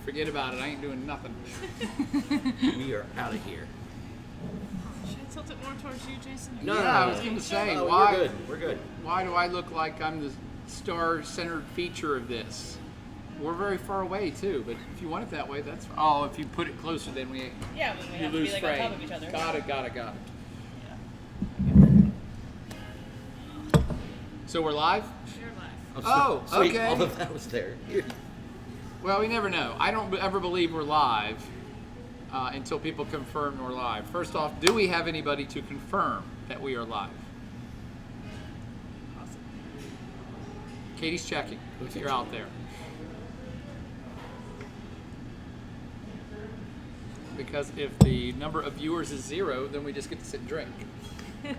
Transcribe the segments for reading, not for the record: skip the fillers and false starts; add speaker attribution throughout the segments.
Speaker 1: Forget about it. I ain't doing nothing.
Speaker 2: We are out of here.
Speaker 3: Should I tilt it more towards you, Jason?
Speaker 1: No, I was going to say,
Speaker 2: Oh,
Speaker 1: why?
Speaker 2: We're good.
Speaker 1: Why do I look like I'm the star-centered feature of this? We're very far away too, but if you want it that way, that's. Oh, if you put it closer, then we.
Speaker 3: Yeah, when we
Speaker 1: You
Speaker 3: have to
Speaker 1: lose
Speaker 3: be like
Speaker 1: frame.
Speaker 3: on top of each other.
Speaker 1: Got it.
Speaker 3: Yeah.
Speaker 1: So we're live?
Speaker 3: You're live.
Speaker 1: Oh,
Speaker 2: Sweet.
Speaker 1: okay.
Speaker 2: All of that was there.
Speaker 1: Well, we never know. I don't ever believe we're live until people confirm we're live. First off, do we have anybody to confirm that we are live?
Speaker 3: Awesome.
Speaker 1: Katie's checking if you're out there. Because if the number of viewers is 0, then we just get to sit and drink.
Speaker 3: Right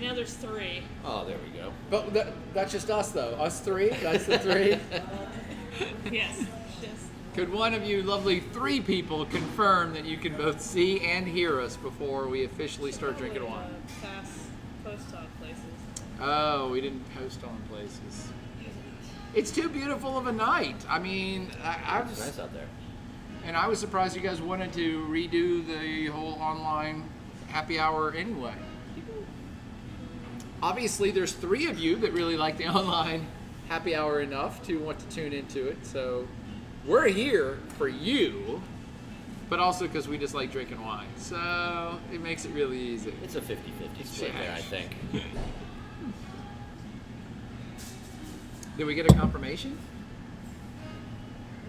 Speaker 3: now there's 3.
Speaker 2: Oh, there we go.
Speaker 1: But that's just us, though. Us 3? That's the 3?
Speaker 3: Yes.
Speaker 1: Could one of you lovely 3 people confirm that you can both see and hear us before we officially start drinking wine?
Speaker 3: Post on places.
Speaker 1: Oh, we didn't post on places. It's too beautiful of a night. I mean, I
Speaker 2: It's
Speaker 1: was,
Speaker 2: nice out there.
Speaker 1: and I was surprised you guys wanted to redo the whole online happy hour anyway. Obviously, there's 3 of you that really like the online happy hour enough to want to tune into it. So we're here for you, but also because we just like drinking wine. So it makes it really easy.
Speaker 2: It's a 50-50 split there, I think.
Speaker 1: Did we get a confirmation?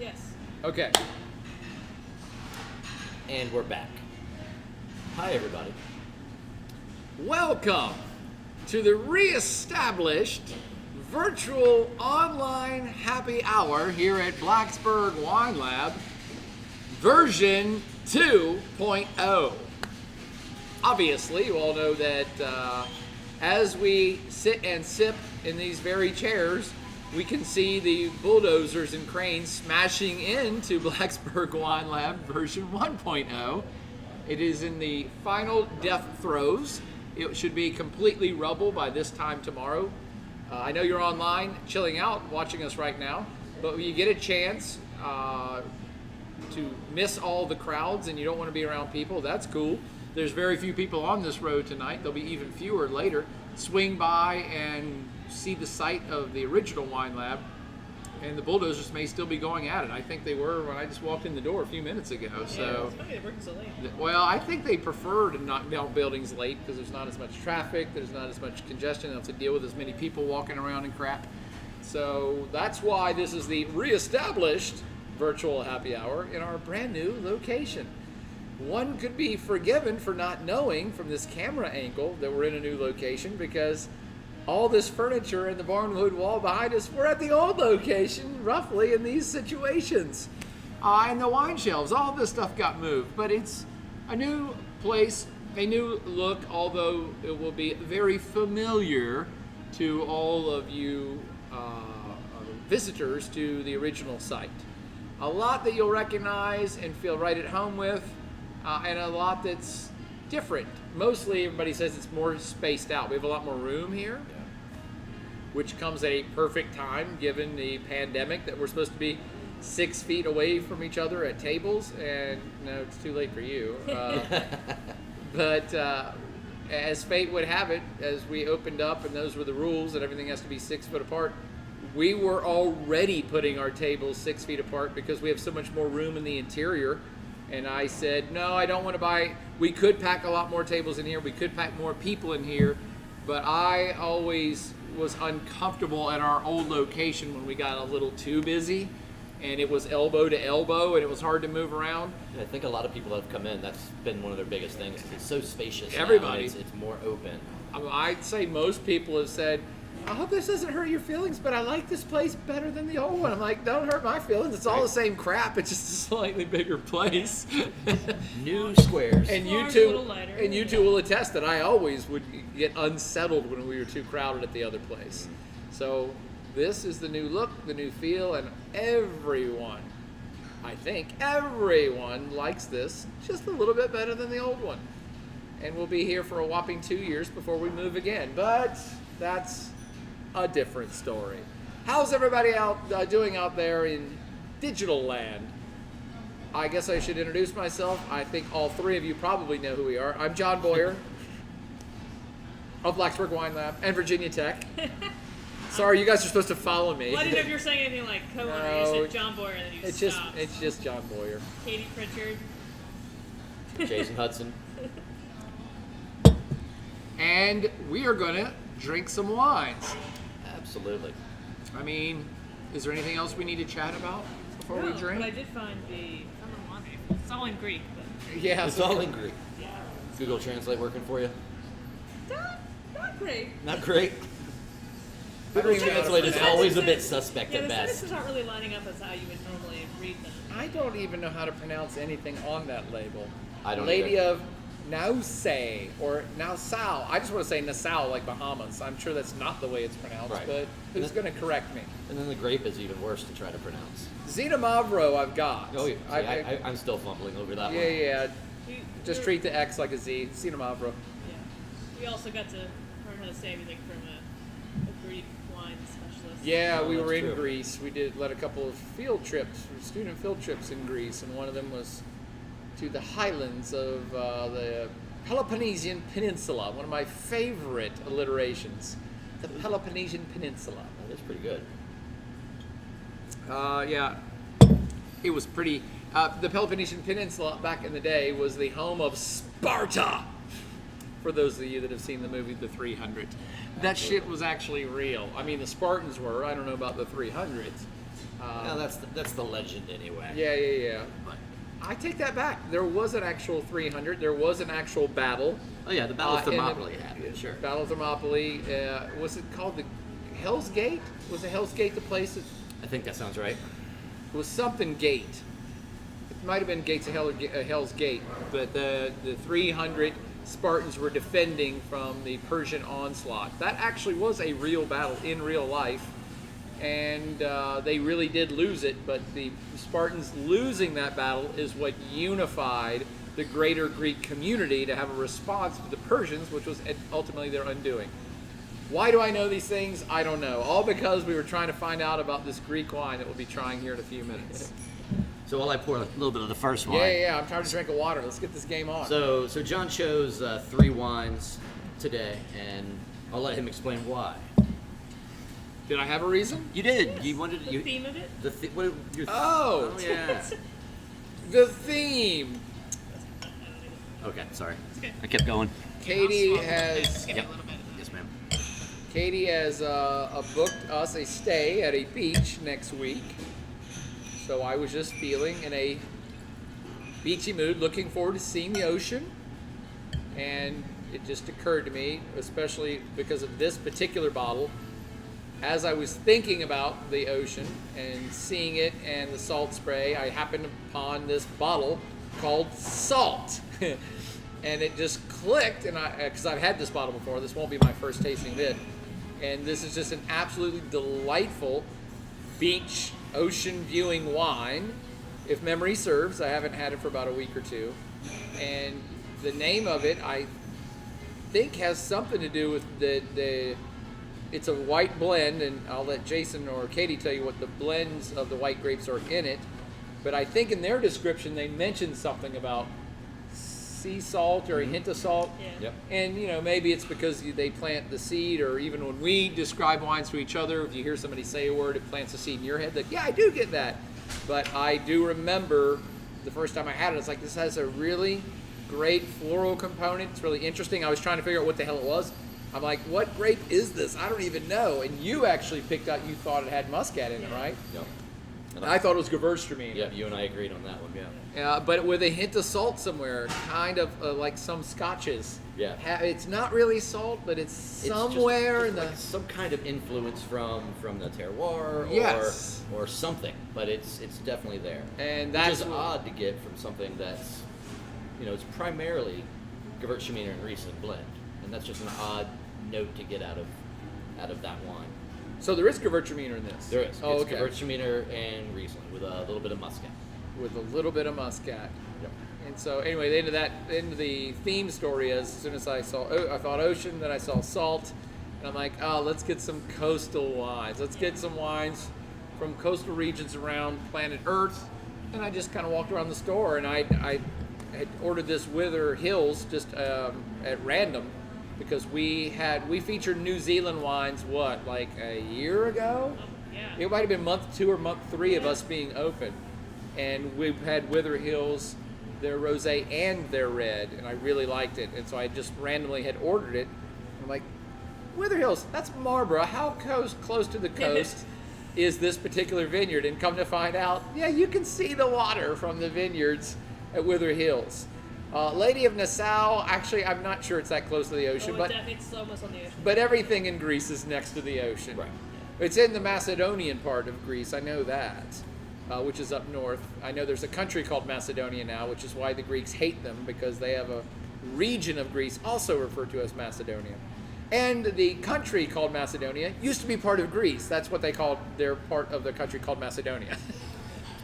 Speaker 3: Yes.
Speaker 1: Okay.
Speaker 2: And we're back. Hi, everybody.
Speaker 1: Welcome to the reestablished virtual online happy hour here at Blacksburg Wine Lab, version 2.0. Obviously, you all know that as we sit and sip in these very chairs, we can see the bulldozers and cranes smashing into Blacksburg Wine Lab version 1.0. It is in the final death throes. It should be completely rubble by this time tomorrow. I know you're online, chilling out, watching us right now, but when you get a chance to miss all the crowds and you don't want to be around people, that's cool. There's very few people on this road tonight. There'll be even fewer later. Swing by and see the site of the original wine lab, and the bulldozers may still be going at it. I think they were when I just walked in the door a few minutes ago. So,
Speaker 3: It's funny they work so late.
Speaker 1: well, I think they prefer to knock down buildings late because there's not as much traffic, there's not as much congestion, they don't have to deal with as many people walking around and crap. So that's why this is the reestablished virtual happy hour in our brand new location. One could be forgiven for not knowing from this camera angle that we're in a new location because all this furniture and the barnwood wall behind us, we're at the old location, roughly, in these situations. And the wine shelves, all this stuff got moved. But it's a new place, a new look, although it will be very familiar to all of you visitors to the original site. A lot that you'll recognize and feel right at home with, and a lot that's different. Mostly everybody says it's more spaced out. We have a lot more room here, which comes at a perfect time given the pandemic that we're supposed to be 6 feet away from each other at tables, and no, it's too late for you. But as fate would have it, as we opened up and those were the rules and everything has to be 6 foot apart, we were already putting our tables 6 feet apart because we have so much more room in the interior. And I said, no, I don't want to buy. We could pack a lot more tables in here. We could pack more people in here. But I always was uncomfortable at our old location when we got a little too busy. And it was elbow to elbow and it was hard to move around.
Speaker 2: I think a lot of people that have come in, that's been one of their biggest things. It's so spacious.
Speaker 1: Everybody.
Speaker 2: Now. It's more open.
Speaker 1: I'd say most people have said, I hope this doesn't hurt your feelings, but I like this place better than the old one. I'm like, don't hurt my feelings. It's all the same crap. It's just a slightly bigger place.
Speaker 2: New squares.
Speaker 1: And you
Speaker 3: Floor's a little
Speaker 1: two,
Speaker 3: lighter.
Speaker 1: and you two will attest that I always would get unsettled when we were too crowded at the other place. So this is the new look, the new feel, and everyone, I think everyone likes this just a little bit better than the old one. And we'll be here for a whopping 2 years before we move again. But that's a different story. How's everybody out doing out there in digital land? I guess I should introduce myself. I think all three of you probably know who we are. I'm John Boyer of Blacksburg Wine Lab and Virginia Tech. Sorry, you guys are supposed to follow me.
Speaker 3: Well, I didn't know if you were saying anything like co-owner.
Speaker 1: No,
Speaker 3: You said John Boyer, and then you stopped.
Speaker 1: It's just John Boyer.
Speaker 3: Katie Pritchard.
Speaker 2: Jason Hudson.
Speaker 1: And we are going to drink some wines.
Speaker 2: Absolutely.
Speaker 1: I mean, is there anything else we need to chat about before we drink?
Speaker 3: But I did find it's all in Greek, but
Speaker 1: Yeah,
Speaker 2: It's all in Greek.
Speaker 3: yeah.
Speaker 2: Google Translate working for you?
Speaker 3: Not great.
Speaker 2: Not great.
Speaker 1: I don't
Speaker 2: Google
Speaker 1: even know how to
Speaker 2: Translate is
Speaker 1: pronounce
Speaker 2: always a
Speaker 3: it.
Speaker 2: bit suspect
Speaker 3: Yeah,
Speaker 2: at
Speaker 3: the
Speaker 2: best.
Speaker 3: sentences aren't really lining up as how you would normally read them.
Speaker 1: I don't even know how to pronounce anything on that label.
Speaker 2: I don't
Speaker 1: Lady
Speaker 2: either.
Speaker 1: of Nausau or Nassau. I just want to say Nassau, like Bahamas. I'm sure that's not the way it's pronounced,
Speaker 2: Right.
Speaker 1: but who's going to correct me?
Speaker 2: And then the grape is even worse to try to pronounce.
Speaker 1: Zeta Mavro, I've got.
Speaker 2: Oh, yeah. See, I'm still fumbling over that one.
Speaker 1: Yeah. Just
Speaker 3: We're-
Speaker 1: treat the X like a Z. Zeta Mavro.
Speaker 3: Yeah. We also got to learn how to say everything from a Greek wine specialist.
Speaker 1: Yeah,
Speaker 2: Oh,
Speaker 1: we were
Speaker 2: that's
Speaker 1: in
Speaker 2: true.
Speaker 1: Greece. We led a couple of field trips, student field trips in Greece, and one of them was to the highlands of the Peloponnesian Peninsula. One of my favorite alliterations, the Peloponnesian Peninsula.
Speaker 2: That is pretty good.
Speaker 1: Yeah, it was pretty. The Peloponnesian Peninsula back in the day was the home of Sparta. For those of you that have seen the movie The 300, that shit was actually real. I mean, the Spartans were. I don't know about the 300s.
Speaker 2: Well, that's the legend anyway.
Speaker 1: Yeah. But I take that back. There was an actual 300. There was an actual battle.
Speaker 2: Oh yeah, the Battle of
Speaker 1: in the-
Speaker 2: Thermopylae happened. Sure.
Speaker 1: Battle of Thermopylae. Was it called the Hell's Gate? Was the Hell's Gate the place?
Speaker 2: I think that sounds right.
Speaker 1: It was something Gate. It might have been Gates of Hell or Hell's Gate. But the 300 Spartans were defending from the Persian onslaught. That actually was a real battle in real life. And they really did lose it, but the Spartans losing that battle is what unified the greater Greek community to have a response to the Persians, which was ultimately their undoing. Why do I know these things? I don't know. All because we were trying to find out about this Greek wine that we'll be trying here in a few minutes.
Speaker 2: So while I pour a little bit of the first wine.
Speaker 1: Yeah, I'm trying to drink a water. Let's get this game on.
Speaker 2: So John chose 3 wines today, and I'll let him explain why.
Speaker 1: Did I have a reason?
Speaker 2: You did. You wanted
Speaker 3: The theme of it?
Speaker 2: what, your,
Speaker 1: Oh,
Speaker 2: yeah.
Speaker 1: the theme.
Speaker 2: Okay, sorry.
Speaker 3: Okay.
Speaker 2: I kept going.
Speaker 1: Katie has
Speaker 3: Just give me a little bit.
Speaker 2: Yes, ma'am.
Speaker 1: booked us a stay at a beach next week. So I was just feeling in a beachy mood, looking forward to seeing the ocean. And it just occurred to me, especially because of this particular bottle, as I was thinking about the ocean and seeing it and the salt spray, I happened upon this bottle called Salt. And it just clicked, and because I've had this bottle before, this won't be my first tasting of it. And this is just an absolutely delightful beach ocean viewing wine. If memory serves, I haven't had it for about a week or two. And the name of it, I think, has something to do with the it's a white blend, and I'll let Jason or Katie tell you what the blends of the white grapes are in it. But I think in their description they mentioned something about sea salt or a hint of salt.
Speaker 3: Yeah.
Speaker 2: Yep.
Speaker 1: And maybe it's because they plant the seed, or even when we describe wines to each other, if you hear somebody say a word, it plants a seed in your head. That I do get that. But I do remember the first time I had it, it's like, this has a really great floral component. It's really interesting. I was trying to figure out what the hell it was. I'm like, what grape is this? I don't even know. And you actually picked out, you thought it had muscat in it, right?
Speaker 2: Yep.
Speaker 1: And I thought it was Gewürztraminer.
Speaker 2: Yeah, you and I agreed on that one. Yeah.
Speaker 1: But with a hint of salt somewhere, kind of like some scotches.
Speaker 2: Yeah.
Speaker 1: It's not really salt, but it's somewhere in the.
Speaker 2: Like some kind of influence from the terroir,
Speaker 1: Yes.
Speaker 2: or something, but it's definitely there.
Speaker 1: And
Speaker 2: Which
Speaker 1: that's
Speaker 2: is
Speaker 1: what-
Speaker 2: odd to get from something that's, it's primarily Gewürztraminer and Riesling blend, and that's just an odd note to get out of that wine.
Speaker 1: So there is Gewürztraminer in this.
Speaker 2: There is.
Speaker 1: Oh,
Speaker 2: It's
Speaker 1: okay.
Speaker 2: Gewürztraminer and Riesling with a little bit of muscat.
Speaker 1: With a little bit of muscat.
Speaker 2: Yep.
Speaker 1: And so anyway, the end of the theme story is, as soon as I thought ocean, then I saw salt, and I'm like, oh, let's get some coastal wines. Let's get some wines from coastal regions around planet Earth. And I just kind of walked around the store, and I had ordered this Wither Hills just at random because we featured New Zealand wines like a year ago.
Speaker 3: Yeah.
Speaker 1: It might have been month 2 or month 3 of us being open, and we've had Wither Hills, their rosé and their red, and I really liked it, and so I just randomly had ordered it. I'm like, Wither Hills, that's Marlborough. How close to the coast is this particular vineyard? And come to find out, yeah, you can see the water from the vineyards at Wither Hills. Lady of Nassau, actually, I'm not sure it's that close to the ocean, but
Speaker 3: It's almost on the ocean.
Speaker 1: but everything in Greece is next to the ocean.
Speaker 2: Right.
Speaker 1: It's in the Macedonian part of Greece, I know that, which is up north. I know there's a country called Macedonia now, which is why the Greeks hate them, because they have a region of Greece also referred to as Macedonia. And the country called Macedonia used to be part of Greece. That's what they called their part of the country called Macedonia.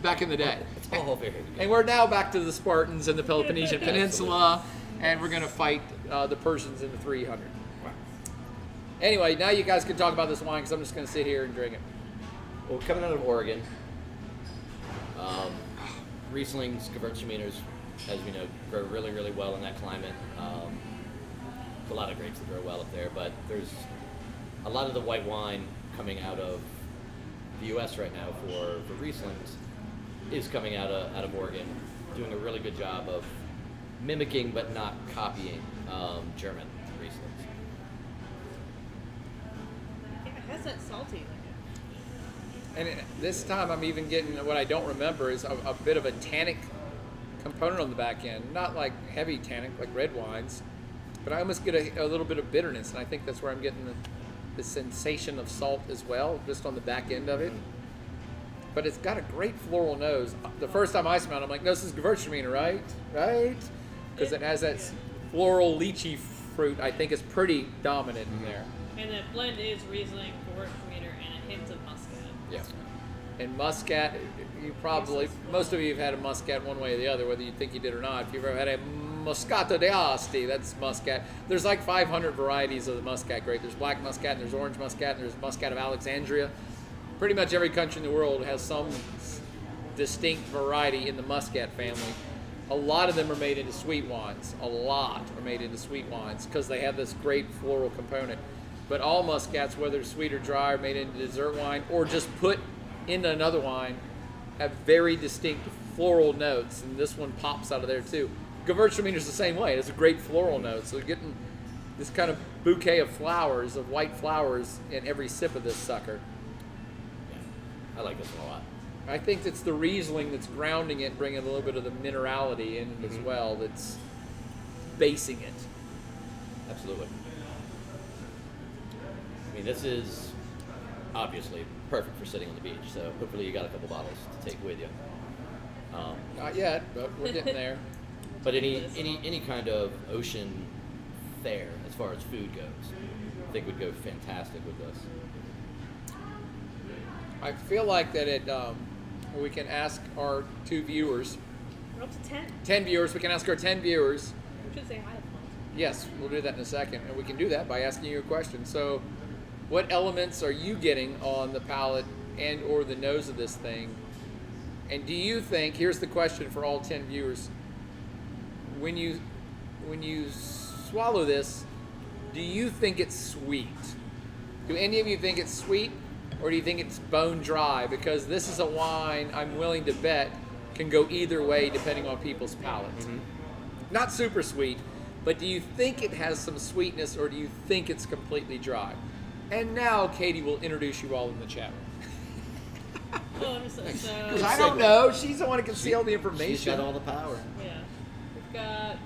Speaker 1: Back in the day.
Speaker 2: It's all very good.
Speaker 1: And we're now back to the Spartans and the Peloponnesian Peninsula, and we're going to fight the Persians in the 300. Anyway, now you guys can talk about this wine because I'm just going to sit here and drink it.
Speaker 2: Well, coming out of Oregon, Rieslings, Gewürztraminers, as we know, grow really, really well in that climate. A lot of grapes that grow well up there, but there's a lot of the white wine coming out of the U.S. right now for Rieslings is coming out of Oregon, doing a really good job of mimicking but not copying German Rieslings.
Speaker 3: Yeah, it has that salty.
Speaker 1: And this time I'm even getting what I don't remember is a bit of a tannic component on the back end. Not like heavy tannic like red wines, but I almost get a little bit of bitterness, and I think that's where I'm getting the sensation of salt as well, just on the back end of it. But it's got a great floral nose. The first time I smelled it, I'm like, no, this is Gewürztraminer, right? Right? Because it has that floral lychee fruit, I think is pretty dominant in there.
Speaker 3: And the blend is Riesling, Gewürztraminer, and a hint of Muscat.
Speaker 1: Yeah. And Muscat, you probably, most of you have had a Muscat one way or the other, whether you think you did or not. If you've ever had a Moscato d'Asti, that's Muscat. There's like 500 varieties of the Muscat grape. There's black Muscat, and there's orange Muscat, and there's Muscat of Alexandria. Pretty much every country in the world has some distinct variety in the Muscat family. A lot of them are made into sweet wines. A lot are made into sweet wines because they have this great floral component. But all Muscats, whether sweet or dry, are made into dessert wine or just put into another wine, have very distinct floral notes, and this one pops out of there too. Gewürztraminers the same way. It has a great floral note, so you're getting this kind of bouquet of flowers, of white flowers, in every sip of this sucker.
Speaker 2: I like this one a lot.
Speaker 1: I think it's the Riesling that's grounding it, bringing a little bit of the minerality in it as well, that's basing it.
Speaker 2: Absolutely. I mean, this is obviously perfect for sitting on the beach, so hopefully you got a couple bottles to take with you.
Speaker 1: Not yet, but we're getting there.
Speaker 2: But any kind of ocean fare, as far as food goes, I think would go fantastic with this.
Speaker 1: I feel like that we can ask our 2 viewers,
Speaker 3: We're up to 10.
Speaker 1: 10 viewers, we can ask our 10 viewers.
Speaker 3: We should say hi to them.
Speaker 1: Yes, we'll do that in a second, and we can do that by asking you a question. So, what elements are you getting on the palate and or the nose of this thing? And do you think, here's the question for all 10 viewers, when you swallow this, do you think it's sweet? Do any of you think it's sweet, or do you think it's bone dry? Because this is a wine I'm willing to bet can go either way depending on people's palates. Not super sweet, but do you think it has some sweetness, or do you think it's completely dry? And now Katie will introduce you all in the chat room.
Speaker 3: Oh, I'm just so.
Speaker 1: Because I don't know. She's the one who can see all the information.
Speaker 2: She's got all the power.
Speaker 3: Yeah. We've got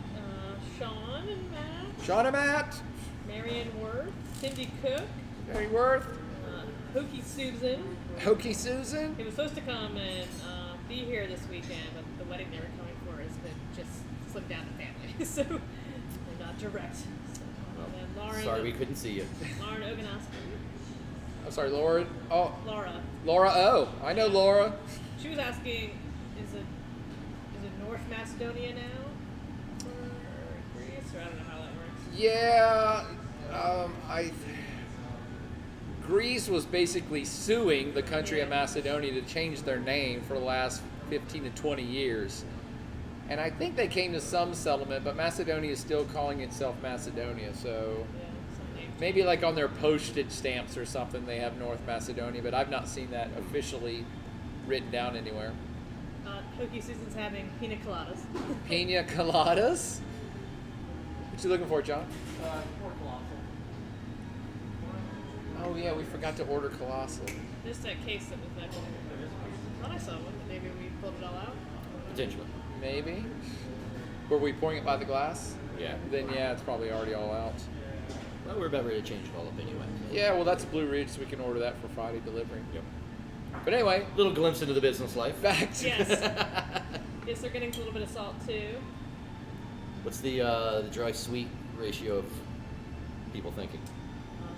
Speaker 3: Sean and Matt,
Speaker 1: Sean and Matt,
Speaker 3: Marianne Worth, Cindy Cook,
Speaker 1: Mary Worth,
Speaker 3: Hokey Susan.
Speaker 1: Hokey Susan.
Speaker 3: He was supposed to come and be here this weekend, but the wedding they were coming for has been just slimmed down to family, so they're not direct. So, and then Lauren.
Speaker 2: Sorry we couldn't see you.
Speaker 3: Lauren Oganowski.
Speaker 1: I'm sorry, Laura. Oh,
Speaker 3: Laura.
Speaker 1: Laura O. I know Laura.
Speaker 3: She was asking, is it North Macedonia now for Greece, or I don't know how that works.
Speaker 1: Yeah, Greece was basically suing the country of Macedonia to change their name for the last 15 to 20 years. And I think they came to some settlement, but Macedonia is still calling itself Macedonia. So
Speaker 3: Yeah, some name.
Speaker 1: maybe like on their postage stamps or something, they have North Macedonia, but I've not seen that officially written down anywhere.
Speaker 3: Hokey Susan's having pina coladas.
Speaker 1: Pina coladas? What you looking for, John?
Speaker 3: Or colossal.
Speaker 1: Oh yeah, we forgot to order colossal.
Speaker 3: Just that case that was that. I thought I saw one, but maybe we pulled it all out.
Speaker 2: Potentially.
Speaker 1: Maybe. Were we pouring it by the glass?
Speaker 2: Yeah.
Speaker 1: Then yeah, it's probably already all out.
Speaker 2: Well, we're about ready to change it all up anyway. So.
Speaker 1: Yeah, well that's Blue Ridge, so we can order that for Friday delivery.
Speaker 2: Yep.
Speaker 1: But anyway,
Speaker 2: Little glimpse into the business life.
Speaker 1: back to
Speaker 3: Yes. Yes, they're getting a little bit of salt too.
Speaker 2: What's the dry sweet ratio of people thinking?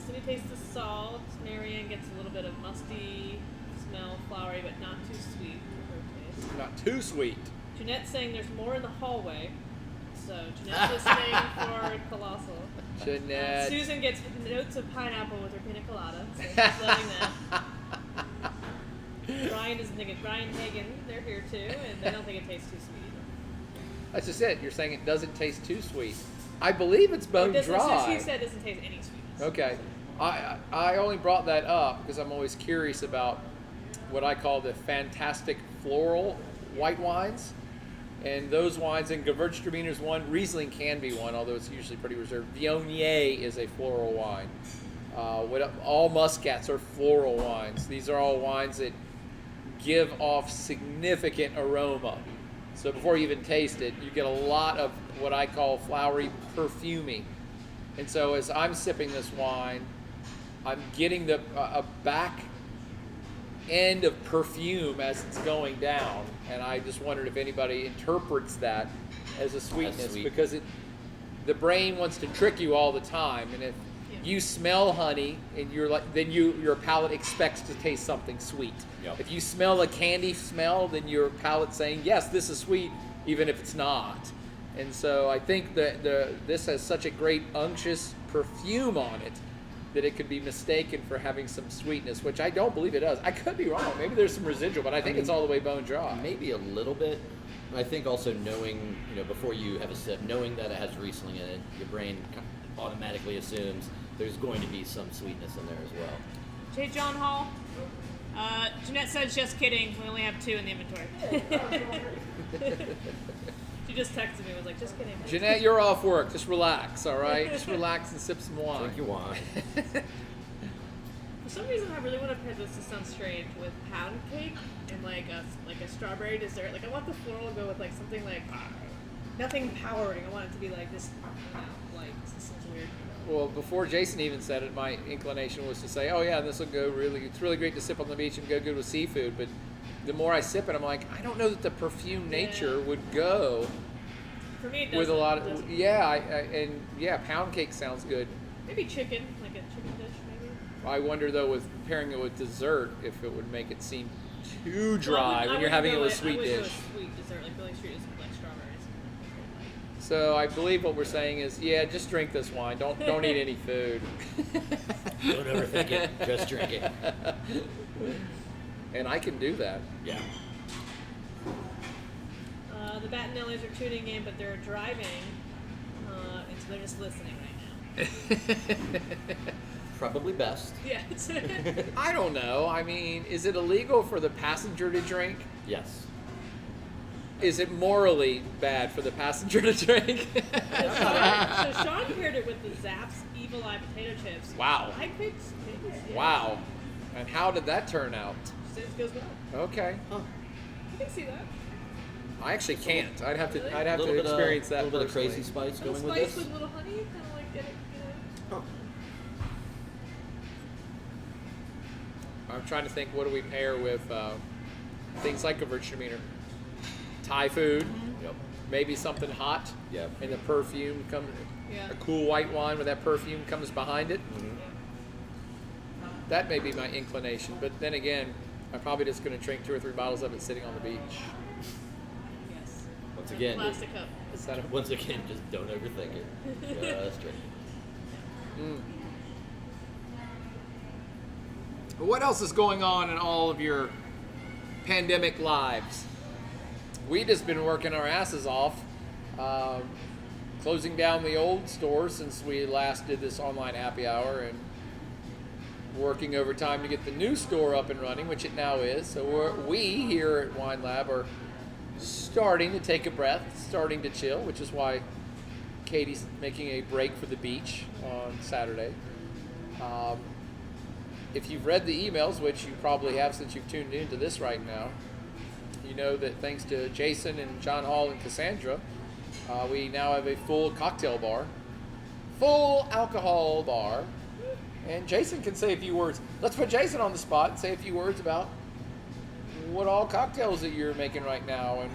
Speaker 3: Cindy tastes the salt. Marianne gets a little bit of musty smell, flowery, but not too sweet for her taste.
Speaker 1: not too sweet.
Speaker 3: Jeanette's saying there's more in the hallway. So Jeanette's listening for colossal.
Speaker 1: Jeanette.
Speaker 3: Susan gets notes of pineapple with her pina colada. So she's loving that. Brian is thinking Brian Hagen, they're here too, and they don't think it tastes too sweet.
Speaker 1: That's just it. You're saying it doesn't taste too sweet. I believe it's bone
Speaker 3: It doesn't-
Speaker 1: dry.
Speaker 3: She said it doesn't taste any sweetness.
Speaker 1: Okay. I only brought that up because I'm always curious about what I call the fantastic floral white wines. And those wines, and Gewürztraminier's one, Riesling can be one, although it's usually pretty reserved. Viognier is a floral wine. All Muscats are floral wines. These are all wines that give off significant aroma. So before you even taste it, you get a lot of what I call flowery perfuming. And so as I'm sipping this wine, I'm getting a back end of perfume as it's going down. And I just wondered if anybody interprets that as a sweetness,
Speaker 2: sweet.
Speaker 1: because the brain wants to trick you all the time. And if you smell honey and you're like, then your palate expects to taste something sweet.
Speaker 2: Yep.
Speaker 1: If you smell a candy smell, then your palate's saying, yes, this is sweet, even if it's not. And so I think that this has such a great unctuous perfume on it that it could be mistaken for having some sweetness, which I don't believe it does. I could be wrong. Maybe there's some residual, but I think it's all the way bone dry.
Speaker 2: Maybe a little bit. I think also knowing, before you have a sip, knowing that it has Riesling in it, your brain automatically assumes there's going to be some sweetness in there as well.
Speaker 3: J. John Hall. Jeanette said, just kidding. We only have 2 in the inventory. She just texted me and was like, just kidding.
Speaker 1: Jeanette, you're off work. Just relax, all right? Just relax and sip some wine.
Speaker 2: Drink your wine.
Speaker 3: For some reason, I really want to pair this to sound strange with pound cake and like a strawberry dessert. Like I want the floral to go with like something like nothing powering. I want it to be like this. This seems weird.
Speaker 1: Well, before Jason even said it, my inclination was to say, oh yeah, this will go it's really great to sip on the beach and go good with seafood. But the more I sip it, I'm like, I don't know that the perfume nature would go
Speaker 3: For me, it
Speaker 1: with a lot of,
Speaker 3: doesn't.
Speaker 1: pound cake sounds good.
Speaker 3: Maybe chicken, like a chicken dish, maybe.
Speaker 1: I wonder though, with pairing it with dessert, if it would make it seem too dry
Speaker 3: Well, I
Speaker 1: when
Speaker 3: would
Speaker 1: you're having
Speaker 3: go
Speaker 1: it with
Speaker 3: I
Speaker 1: sweet
Speaker 3: would
Speaker 1: dish.
Speaker 3: go with sweet dessert, like Billy Street is with like strawberries.
Speaker 1: So I believe what we're saying is, yeah, just drink this wine. Don't eat any food.
Speaker 2: Don't overthink it. Just drink it.
Speaker 1: And I can do that.
Speaker 2: Yeah.
Speaker 3: The Battinellis are tuning in, but they're driving, and so they're just listening right now.
Speaker 2: Probably best.
Speaker 3: Yeah.
Speaker 1: I don't know. I mean, is it illegal for the passenger to drink?
Speaker 2: Yes.
Speaker 1: Is it morally bad for the passenger to drink?
Speaker 3: So Sean paired it with the Zapp's Evil Eye potato chips.
Speaker 1: Wow.
Speaker 3: I could. Yeah.
Speaker 1: Wow. And how did that turn out?
Speaker 3: Says it goes well.
Speaker 1: Okay.
Speaker 2: Huh.
Speaker 3: You can see that.
Speaker 1: I actually can't. I'd have
Speaker 3: Really?
Speaker 1: to. I'd have to experience that.
Speaker 2: A little bit of
Speaker 1: personally.
Speaker 2: crazy spice
Speaker 3: Little
Speaker 2: going with
Speaker 3: spice
Speaker 2: this.
Speaker 3: with little honey, kind of like get it.
Speaker 2: Huh.
Speaker 1: I'm trying to think. What do we pair with things like Gewürztraminer? Thai food.
Speaker 2: Yep.
Speaker 1: Maybe something hot.
Speaker 2: Yep.
Speaker 1: And the perfume comes.
Speaker 3: Yeah.
Speaker 1: A cool white wine with that perfume comes behind it.
Speaker 2: Mhm.
Speaker 1: That may be my inclination, but then again, I'm probably just going to drink 2 or 3 bottles of it sitting on the beach.
Speaker 3: Yes.
Speaker 2: Once
Speaker 3: In a
Speaker 2: again,
Speaker 3: plastic cup.
Speaker 1: Is that a,
Speaker 2: once again, just don't overthink it. Just drink it.
Speaker 1: But what else is going on in all of your pandemic lives? we just been working our asses off, closing down the old store since we last did this online happy hour, and working overtime to get the new store up and running, which it now is. So we here at Wine Lab are starting to take a breath, starting to chill, which is why Katie's making a break for the beach on Saturday. If you've read the emails, which you probably have since you've tuned into this right now, you know that thanks to Jason and John Hall and Cassandra, we now have a full cocktail bar, full alcohol bar. And Jason can say a few words. Let's put Jason on the spot and say a few words about what all cocktails that you're making right now, and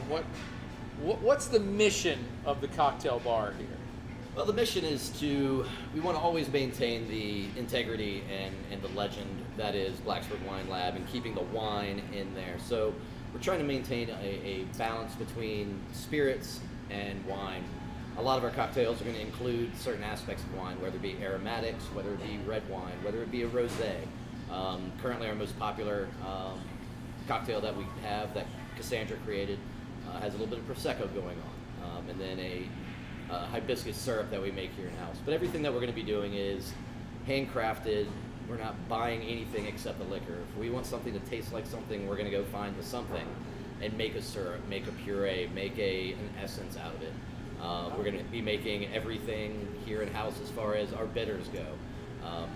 Speaker 1: what's the mission of the cocktail bar here?
Speaker 2: Well, the mission is we want to always maintain the integrity and the legend that is Blacksburg Wine Lab, and keeping the wine in there. So we're trying to maintain a balance between spirits and wine. A lot of our cocktails are going to include certain aspects of wine, whether it be aromatics, whether it be red wine, whether it be a rosé. Currently our most popular cocktail that we have that Cassandra created has a little bit of Prosecco going on, and then a hibiscus syrup that we make here in-house. But everything that we're going to be doing is handcrafted. We're not buying anything except the liquor. If we want something to taste like something, we're going to go find the something and make a syrup, make a puree, make an essence out of it. We're going to be making everything here in-house as far as our bitters go.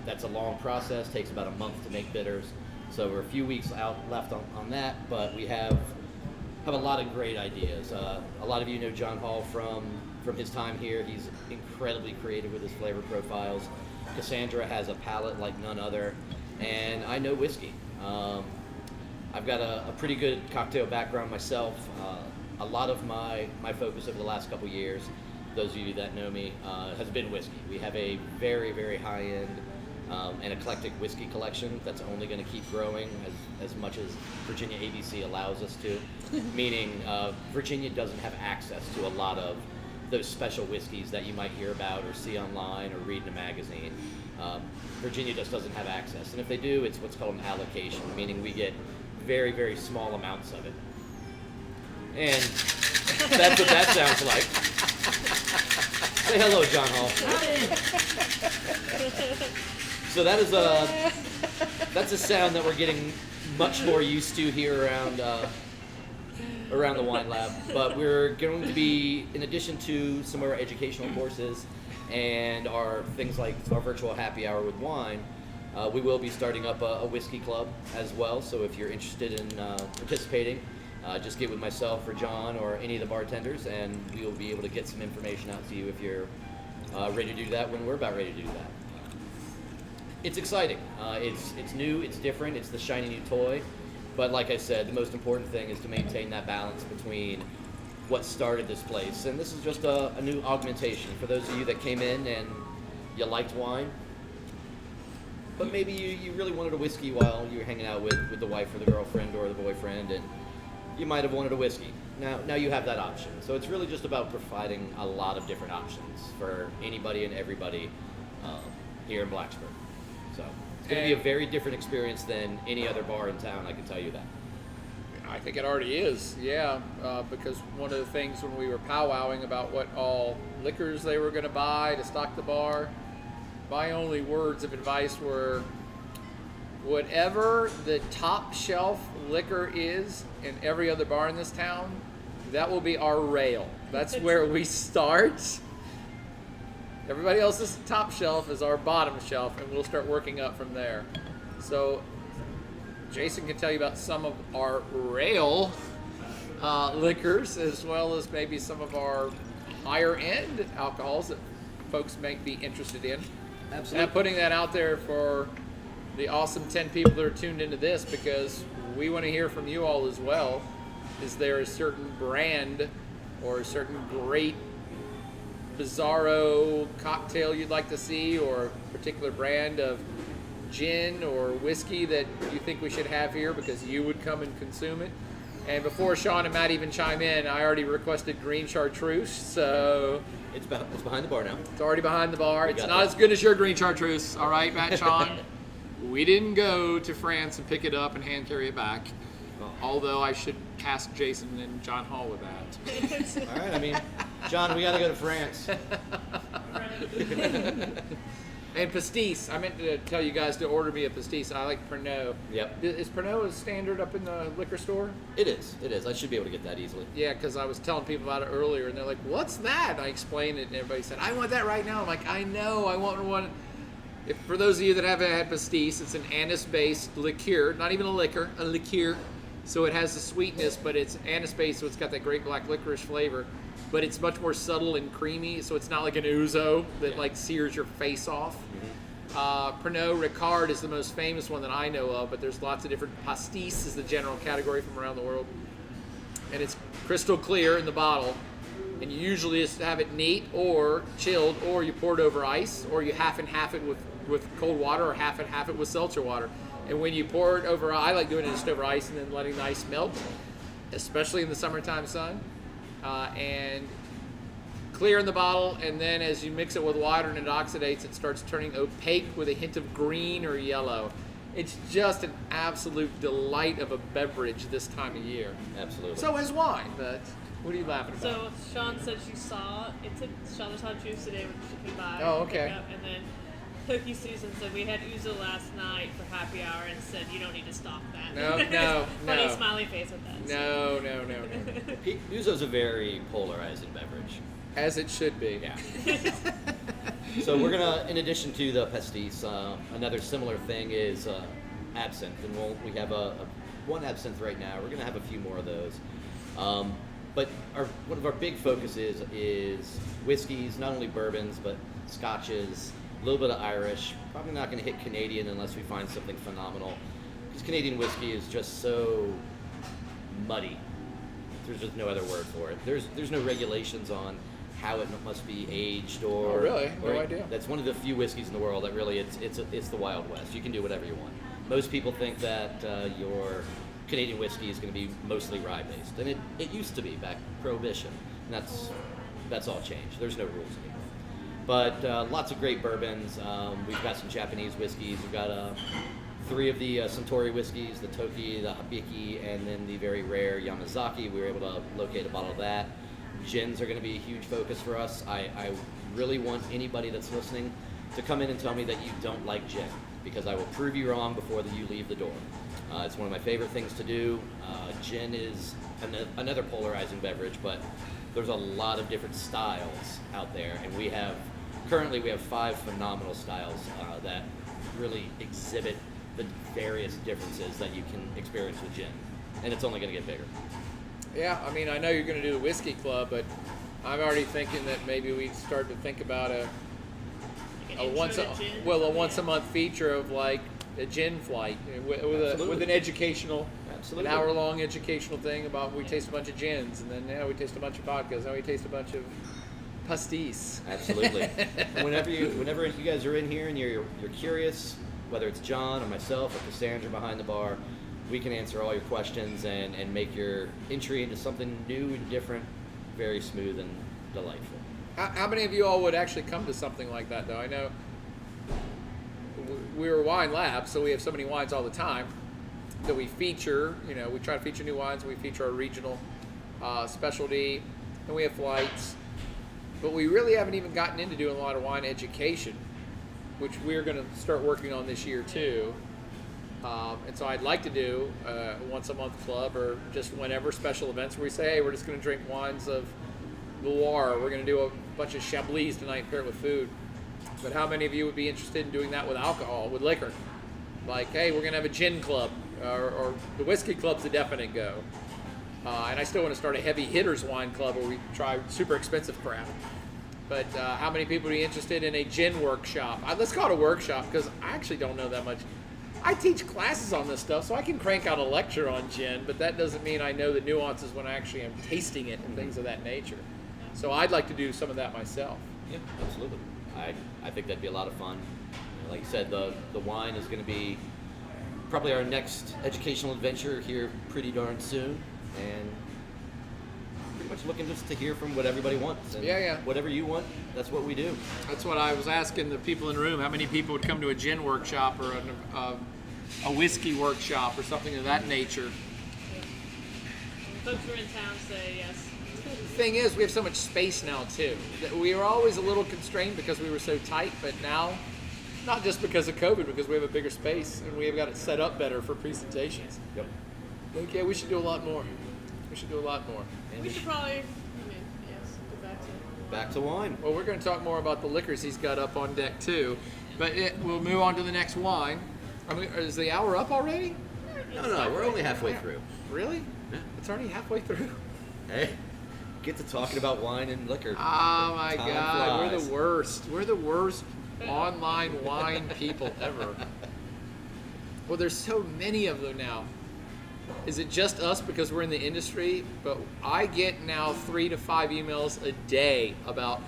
Speaker 2: That's a long process, takes about a month to make bitters. So we're a few weeks out left on that, but we have a lot of great ideas. A lot of you know John Hall from his time here. He's incredibly creative with his flavor profiles. Cassandra has a palate like none other, and I know whiskey. I've got a pretty good cocktail background myself. A lot of my focus over the last couple years, those of you that know me, has been whiskey. We have a very, very high-end and eclectic whiskey collection that's only going to keep growing as much as Virginia ABC allows us to, meaning Virginia doesn't have access to a lot of those special whiskeys that you might hear about or see online or read in a magazine. Virginia just doesn't have access, and if they do, it's what's called an allocation, meaning we get very, very small amounts of it. And that's what that sounds like. Say hello, John Hall. So that's a sound that we're getting much more used to here around the Wine Lab. But we're going to be, in addition to some of our educational courses and our things like our virtual happy hour with wine, we will be starting up a whiskey club as well. So if you're interested in participating, just get with myself or John or any of the bartenders, and we will be able to get some information out to you if you're ready to do that when we're about ready to do that. It's exciting. It's new, it's different, it's the shiny new toy. But like I said, the most important thing is to maintain that balance between what started this place. And this is just a new augmentation. For those of you that came in and you liked wine, but maybe you really wanted a whiskey while you were hanging out with the wife or the girlfriend or the boyfriend, and you might have wanted a whiskey. Now you have that option. So it's really just about providing a lot of different options for anybody and everybody here in Blacksburg. So it's going to be a very different experience than any other bar in town, I can tell you that.
Speaker 1: I think it already is, yeah, because one of the things when we were powwowing about what all liquors they were going to buy to stock the bar, my only words of advice were, whatever the top shelf liquor is in every other bar in this town, that will be our rail. That's where we start. Everybody else's top shelf is our bottom shelf, and we'll start working up from there. So Jason can tell you about some of our rail liquors, as well as maybe some of our higher end alcohols that folks might be interested in.
Speaker 2: Absolutely.
Speaker 1: And I'm putting that out there for the awesome 10 people that are tuned into this, because we want to hear from you all as well. Is there a certain brand or a certain great bizarro cocktail you'd like to see, or a particular brand of gin or whiskey that you think we should have here because you would come and consume it? And before Sean and Matt even chime in, I already requested green Chartreuse, so
Speaker 2: It's behind the bar now.
Speaker 1: it's already behind the bar. It's
Speaker 2: got
Speaker 1: not
Speaker 2: that.
Speaker 1: as good as your green Chartreuse, all right, Matt, Sean? We didn't go to France and pick it up and hand carry it back. Although I should ask Jason and John Hall with that.
Speaker 2: All right, I mean, John, we got to go to France.
Speaker 1: And pastis. I meant to tell you guys to order me a pastis. I like Pinot.
Speaker 2: Yep.
Speaker 1: Is Pinot a standard up in the liquor store?
Speaker 2: It is. It is. I should be able to get that easily.
Speaker 1: Yeah, because I was telling people about it earlier, and they're like, "What's that?" And I explained it, and everybody said, "I want that right now." I'm like, "I know. I want one." If, for those of you that haven't had pastis, it's an anise-based liqueur, not even a liquor, a liqueur. So it has the sweetness, but it's anise-based, so it's got that great black licorice flavor. But it's much more subtle and creamy, so it's not like an ouzo that like sears your face off. Pernod Ricard is the most famous one that I know of, but there's lots of different. Pastis is the general category from around the world. And it's crystal clear in the bottle. And you usually just have it neat or chilled, or you pour it over ice, or you half and half it with cold water, or half and half it with seltzer water. And when you pour it over, I like doing it just over ice and then letting the ice melt, especially in the summertime sun. And clear in the bottle, and then as you mix it with water and it oxidates, it starts turning opaque with a hint of green or yellow. It's just an absolute delight of a beverage this time of year.
Speaker 2: Absolutely.
Speaker 1: So is wine, but what are you laughing about?
Speaker 3: So Sean said she saw Sean saw Chartreuse today when she came by.
Speaker 1: Oh,
Speaker 3: and picked
Speaker 1: okay.
Speaker 3: Up, and then Cookie Susan said we had ouzo last night for happy hour and said you don't need to stock that.
Speaker 1: No.
Speaker 3: Funny smiley face with that.
Speaker 1: No.
Speaker 2: Ouzo's a very polarizing beverage.
Speaker 1: As it should be.
Speaker 2: Yeah. So we're gonna, in addition to the pastis, another similar thing is absinthe, and we have one absinthe right now. We're gonna have a few more of those. But one of our big focuses is whiskeys, not only bourbons but scotches, a little bit of Irish. Probably not gonna hit Canadian unless we find something phenomenal, because Canadian whiskey is just so muddy. There's just no other word for it. There's no regulations on how it must be aged or.
Speaker 1: Oh, really? No idea.
Speaker 2: That's one of the few whiskeys in the world that really it's the Wild West. You can do whatever you want. Most people think that your Canadian whiskey is going to be mostly rye based, and it used to be back Prohibition. And that's all changed. There's no rules anymore. But lots of great bourbons. We've got some Japanese whiskeys. We've got 3 of the Suntory whiskeys, the Toki, the Hibiki, and then the very rare Yamazaki. We were able to locate a bottle of that. Gins are going to be a huge focus for us. I really want anybody that's listening to come in and tell me that you don't like gin, because I will prove you wrong before you leave the door. It's one of my favorite things to do. Gin is another polarizing beverage, but there's a lot of different styles out there, and currently we have 5 phenomenal styles that really exhibit the various differences that you can experience with gin, and it's only going to get bigger.
Speaker 1: Yeah, I mean, I know you're going to do the whiskey club, but I'm already thinking that maybe we start to think about a once a month feature of like a gin flight with an educational,
Speaker 2: Absolutely.
Speaker 1: an hour-long educational thing about we taste a bunch of gins, and then we taste a bunch of vodkas, now we taste a bunch of pastis.
Speaker 2: Absolutely. Whenever you guys are in here and you're curious, whether it's John or myself or Cassandra behind the bar, we can answer all your questions and make your entry into something new and different very smooth and delightful.
Speaker 1: How many of you all would actually come to something like that, though? I know we're a wine lab, so we have so many wines all the time that we feature. You know, we try to feature new wines, and we feature our regional specialty, and we have flights. But we really haven't even gotten into doing a lot of wine education, which we're going to start working on this year, too. And so I'd like to do a once a month club, or just whenever special events where we say, hey, we're just going to drink wines of Noir. We're going to do a bunch of Chablis tonight and pair it with food. But how many of you would be interested in doing that with alcohol, with liquor? Like, hey, we're going to have a gin club, or the whiskey club's a definite go. And I still want to start a heavy hitters wine club where we try super expensive crap. But how many people would be interested in a gin workshop? Let's call it a workshop, because I actually don't know that much. I teach classes on this stuff, so I can crank out a lecture on gin, but that doesn't mean I know the nuances when I actually am tasting it and things of that nature. So I'd like to do some of that myself.
Speaker 2: Yeah, absolutely. I think that'd be a lot of fun. You know, like you said, the wine is going to be probably our next educational adventure here pretty darn soon, and pretty much looking just to hear from what everybody wants. And
Speaker 1: Yeah.
Speaker 2: whatever you want, that's what we do.
Speaker 1: That's what I was asking the people in the room. How many people would come to a gin workshop or a whiskey workshop or something of that nature?
Speaker 3: folks who are in town say yes.
Speaker 1: Thing is, we have so much space now too. That we were always a little constrained because we were so tight, but now, not just because of COVID, because we have a bigger space and we have got it set up better for presentations.
Speaker 2: Yep.
Speaker 1: Like, yeah, we should do a lot more. We should do a lot more.
Speaker 3: We should probably, yes, go
Speaker 2: Back to wine.
Speaker 1: Well, we're going to talk more about the liquors he's got up on deck too, but we'll move on to the next wine. I mean, is the hour up already?
Speaker 2: No, we're only halfway through.
Speaker 1: Really?
Speaker 2: Yeah.
Speaker 1: It's already halfway through.
Speaker 2: Hey, get to talking about wine and liquor.
Speaker 1: Oh my
Speaker 2: Time
Speaker 1: God, we're
Speaker 2: flies.
Speaker 1: the worst. We're the worst online wine people ever. Well, there's so many of them now. Is it just us because we're in the industry? But I get now 3 to 5 emails a day about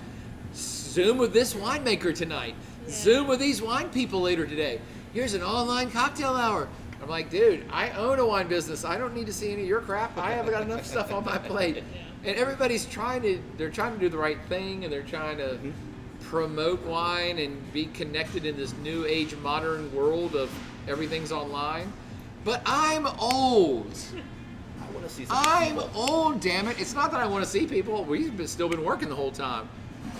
Speaker 1: Zoom with this winemaker tonight.
Speaker 3: Yeah.
Speaker 1: Zoom with these wine people later today. Here's an online cocktail hour. I'm like, dude, I own a wine business. I don't need to see any of your crap. I haven't got enough stuff on my plate.
Speaker 3: Yeah.
Speaker 1: And everybody's trying to do the right thing, and they're trying to promote wine and be connected in this new age modern world of everything's online. But I'm old.
Speaker 2: I want to see some
Speaker 1: I'm
Speaker 2: people.
Speaker 1: old, damn it. It's not that I want to see people. We've still been working the whole time.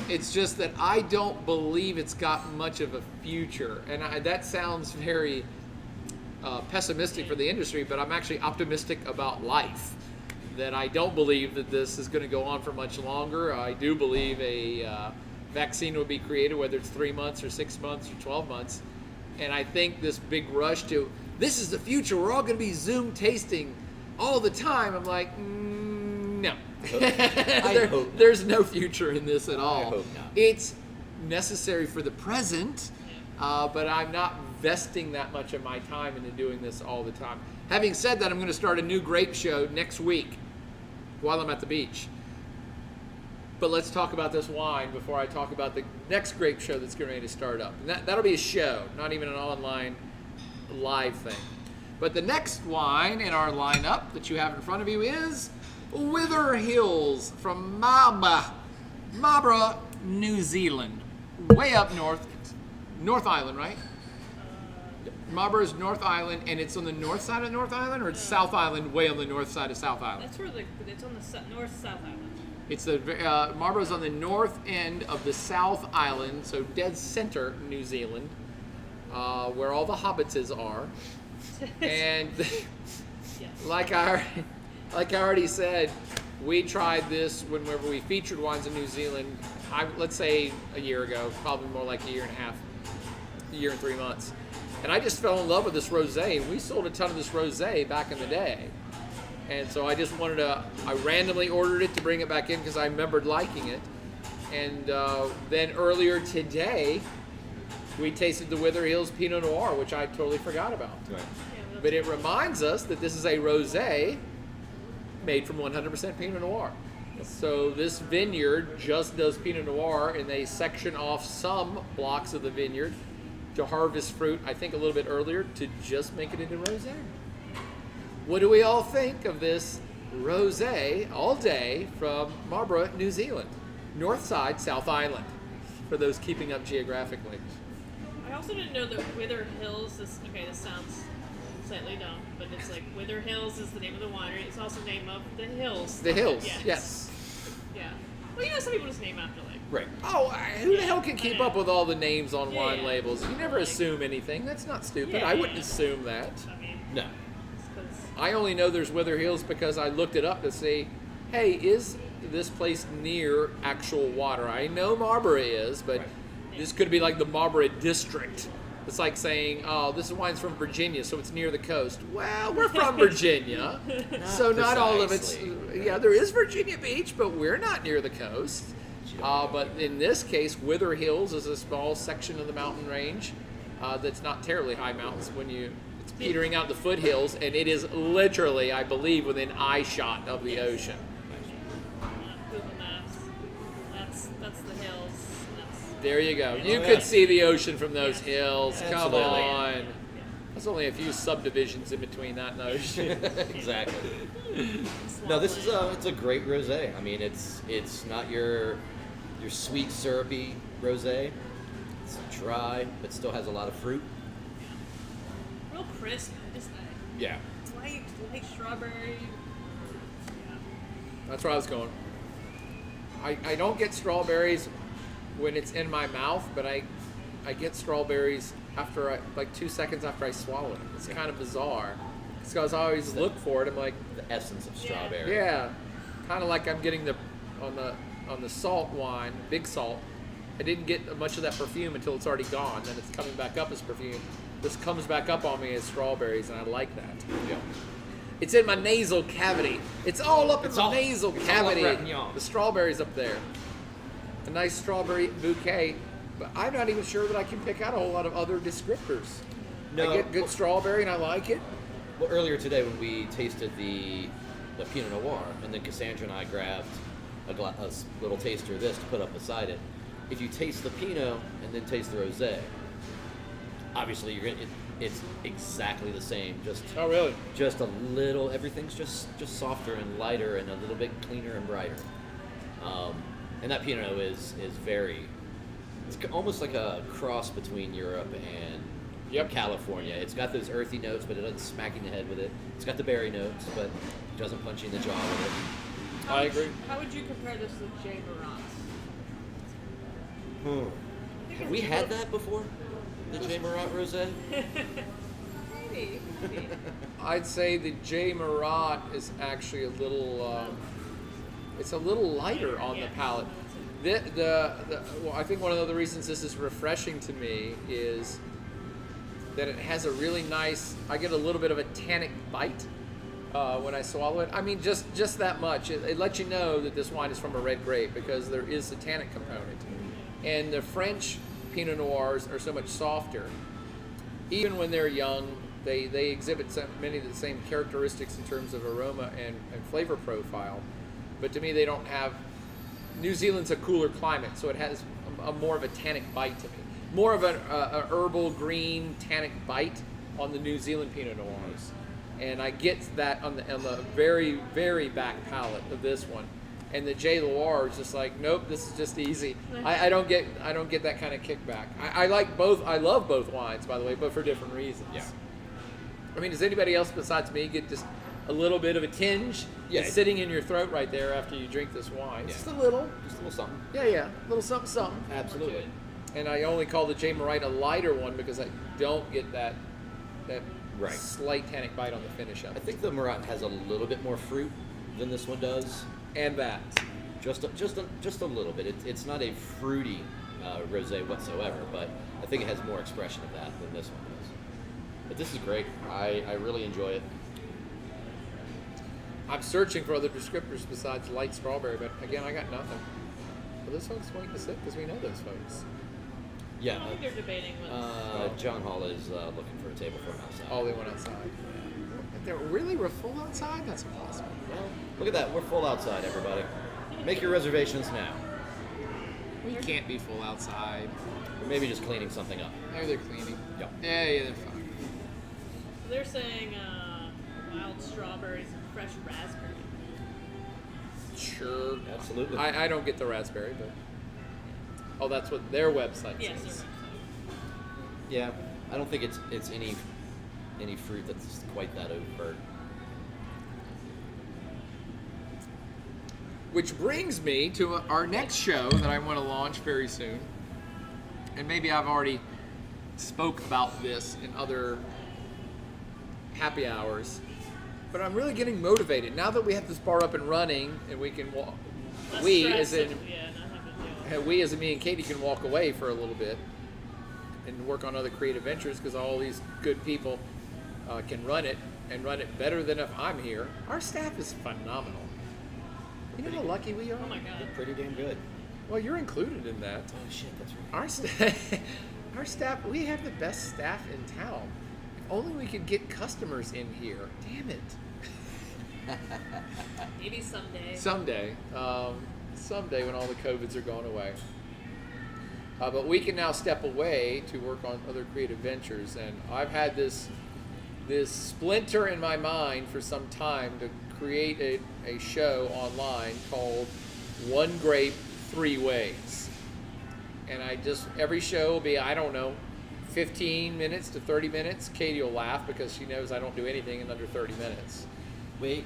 Speaker 1: It's just that I don't believe it's got much of a future. And that sounds very pessimistic for the industry, but I'm actually optimistic about life. That I don't believe that this is going to go on for much longer. I do believe a vaccine will be created, whether it's 3 months or 6 months or 12 months. And I think this big rush to, this is the future, we're all going to be Zoom tasting all the time. I'm like, no.
Speaker 2: hope not.
Speaker 1: There's no future in this at all.
Speaker 2: I hope not.
Speaker 1: It's necessary for the present, but I'm not vesting that much of my time into doing this all the time. Having said that, I'm going to start a new grape show next week while I'm at the beach. But let's talk about this wine before I talk about the next grape show that's getting ready to start up. And that'll be a show, not even an online live thing. But the next wine in our lineup that you have in front of you is Wither Hills from Marlborough, New Zealand. Way up north. North Island, right? Marlborough's North Island, and it's on the north side of North Island, or it's South Island, way on the north side of South Island?
Speaker 3: That's where it's on the north-south island.
Speaker 1: It's the Marlborough's on the north end of the South Island, so dead center New Zealand, where all the hobbitses are. And
Speaker 3: Yes.
Speaker 1: like I already said, we tried this whenever we featured wines in New Zealand. Let's say a year ago, probably more like a year and a half, a year and 3 months. And I just fell in love with this rosé. We sold a ton of this rosé back in the day. And so I just I randomly ordered it to bring it back in because I remembered liking it. And then earlier today, we tasted the Wither Hills Pinot Noir, which I totally forgot about.
Speaker 2: Right.
Speaker 3: Yeah,
Speaker 1: But it reminds us that this is a rosé made from 100% Pinot Noir. So this vineyard just does Pinot Noir, and they section off some blocks of the vineyard to harvest fruit, I think a little bit earlier, to just make it into rosé. What do we all think of this rosé all day from Marlborough, New Zealand? North side, South Island, for those keeping up geographically.
Speaker 3: I also didn't know that Wither Hills is, this sounds slightly dumb, but it's like Wither Hills is the name of the winery. It's also the name of the hills.
Speaker 1: The hills,
Speaker 3: Yes.
Speaker 1: yes.
Speaker 3: Yeah. Well, some people just name after
Speaker 2: Right.
Speaker 1: Oh, who the hell can keep
Speaker 3: Yeah.
Speaker 1: up with all the names on
Speaker 3: Yeah,
Speaker 1: wine
Speaker 3: yeah.
Speaker 1: labels? You never assume anything. That's not stupid.
Speaker 3: Yeah,
Speaker 1: I wouldn't
Speaker 3: yeah.
Speaker 1: assume that.
Speaker 3: I mean,
Speaker 2: No.
Speaker 3: it's 'cause
Speaker 1: I only know there's Wither Hills because I looked it up to see, hey, is this place near actual water? I know Marlborough is, but
Speaker 2: Right.
Speaker 1: this could be like the Marlborough district. It's like saying, oh, this wine's from Virginia, so it's near the coast. Well, we're from Virginia, so not all of it's,
Speaker 2: precisely.
Speaker 1: yeah, there is Virginia Beach, but we're not near the coast. But in this case, Wither Hills is a small section of the mountain range that's not terribly high mountains it's petering out the foothills, and it is literally, I believe, within eye shot of the ocean.
Speaker 3: Google Maps. That's the hills.
Speaker 1: There you go. You
Speaker 2: yeah.
Speaker 1: could see the ocean from those hills. Come
Speaker 2: Absolutely.
Speaker 1: on. There's only a few subdivisions in between that and the ocean.
Speaker 2: Exactly. No, this is it's a great rosé. I mean, it's not your sweet syrupy rosé. It's dry, but still has a lot of fruit.
Speaker 3: Real crisp. Just
Speaker 2: Yeah.
Speaker 3: light strawberry. Yeah.
Speaker 1: That's where I was going. I don't get strawberries when it's in my mouth, but I get strawberries after like 2 seconds after I swallow it. It's kind of bizarre. Because I always look for it. I'm like,
Speaker 2: The essence of strawberry.
Speaker 1: yeah, kind of like I'm getting on the salt wine, big salt. I didn't get much of that perfume until it's already gone. Then it's coming back up as perfume. This comes back up on me as strawberries, and I like that.
Speaker 2: Yeah.
Speaker 1: It's in my nasal cavity. It's all up in
Speaker 2: It's
Speaker 1: the
Speaker 2: all-
Speaker 1: nasal
Speaker 2: it's all
Speaker 1: cavity.
Speaker 2: up right in y'all.
Speaker 1: The strawberries up there. A nice strawberry bouquet. But I'm not even sure that I can pick out a whole lot of other descriptors.
Speaker 2: No.
Speaker 1: I get good strawberry, and I like it.
Speaker 2: Well, earlier today when we tasted the Pinot Noir, and then Cassandra and I grabbed a little taster of this to put up beside it. If you taste the Pinot and then taste the Rosé, obviously it's exactly the same.
Speaker 1: Oh, really?
Speaker 2: Just a little. Everything's just softer and lighter and a little bit cleaner and brighter. And that Pinot is very. It's almost like a cross between Europe and California. It's got those earthy notes, but it doesn't smack you in the head with it. It's got the berry notes, but it doesn't punch you in the jaw with it.
Speaker 1: I agree.
Speaker 3: How would you compare this to J. Marat?
Speaker 2: Have we had that before? The J. Marat Rosé?
Speaker 3: Maybe.
Speaker 1: I'd say the J. Marat is actually a little. It's a little lighter on the palate. Well, I think one of the reasons this is refreshing to me is that it has a really nice. I get a little bit of a tannic bite when I swallow it. I mean, just that much. It lets you know that this wine is from a red grape because there is a tannic component. And the French Pinot Noirs are so much softer. Even when they're young, they exhibit many of the same characteristics in terms of aroma and flavor profile. But to me, they don't have. New Zealand's a cooler climate, so it has a more of a tannic bite to me. More of a herbal green tannic bite on the New Zealand Pinot Noirs, and I get that on the very, very back palate of this one. And the J. Loire is just like, nope, this is just easy. I don't get that kind of kickback. I like both. I love both wines, by the way, but for different reasons.
Speaker 2: Yeah.
Speaker 1: I mean, does anybody else besides me get just a little bit of a tinge?
Speaker 2: Yeah.
Speaker 1: It's sitting in your throat right there after you drink this wine.
Speaker 2: Yeah.
Speaker 1: Just a little.
Speaker 2: Just a little something.
Speaker 1: Yeah, a little something, something.
Speaker 2: Absolutely.
Speaker 1: And I only call the J. Marat a lighter one because I don't get that
Speaker 2: Right.
Speaker 1: slight tannic bite on the finish of
Speaker 2: I
Speaker 1: it.
Speaker 2: think the Marat has a little bit more fruit than this one does.
Speaker 1: And that.
Speaker 2: Just a little bit. It's not a fruity rosé whatsoever, but I think it has more expression of that than this one does. But this is great. I really enjoy it.
Speaker 1: I'm searching for other descriptors besides light strawberry, but again, I got nothing. Are those folks waiting to sit? Because we know those folks.
Speaker 2: Yeah.
Speaker 3: I think they're debating what's...
Speaker 2: John Hall is looking for a table for him outside.
Speaker 1: Oh, they went outside. We're full outside? That's impossible.
Speaker 2: Well, look at that. We're full outside, everybody. Make your reservations now.
Speaker 1: We can't be full outside.
Speaker 2: Or maybe just cleaning something up.
Speaker 1: There they're cleaning.
Speaker 2: Yep.
Speaker 1: Yeah, they're fine.
Speaker 3: They're saying wild strawberries and fresh raspberry.
Speaker 1: Sure.
Speaker 2: Absolutely.
Speaker 1: I don't get the raspberry, but... Oh, that's what their website
Speaker 3: Yes,
Speaker 1: says.
Speaker 2: Yeah, I don't think it's any fruit that's quite that overt.
Speaker 1: Which brings me to our next show that I want to launch very soon. And maybe I've already spoke about this in other happy hours. But I'm really getting motivated. Now that we have this bar up and running and we can walk,
Speaker 3: Less
Speaker 1: we
Speaker 3: stress
Speaker 1: as in
Speaker 3: and- yeah, not having to deal with
Speaker 1: we as in me and Katie can walk away for a little bit and work on other creative ventures because all these good people can run it and run it better than if I'm here. Our staff is phenomenal. You know how lucky we are?
Speaker 3: Oh my god.
Speaker 2: Pretty damn good.
Speaker 1: Well, you're included in that.
Speaker 2: Oh shit, that's right.
Speaker 1: Our staff, we have the best staff in town. If only we could get customers in here. Damn it.
Speaker 3: Maybe someday.
Speaker 1: Someday when all the COVIDs are gone away. But we can now step away to work on other creative ventures. And I've had this splinter in my mind for some time to create a show online called One Grape, Three Ways. And every show will be, I don't know, 15 minutes to 30 minutes. Katie will laugh because she knows I don't do anything in under 30 minutes.
Speaker 2: Wait,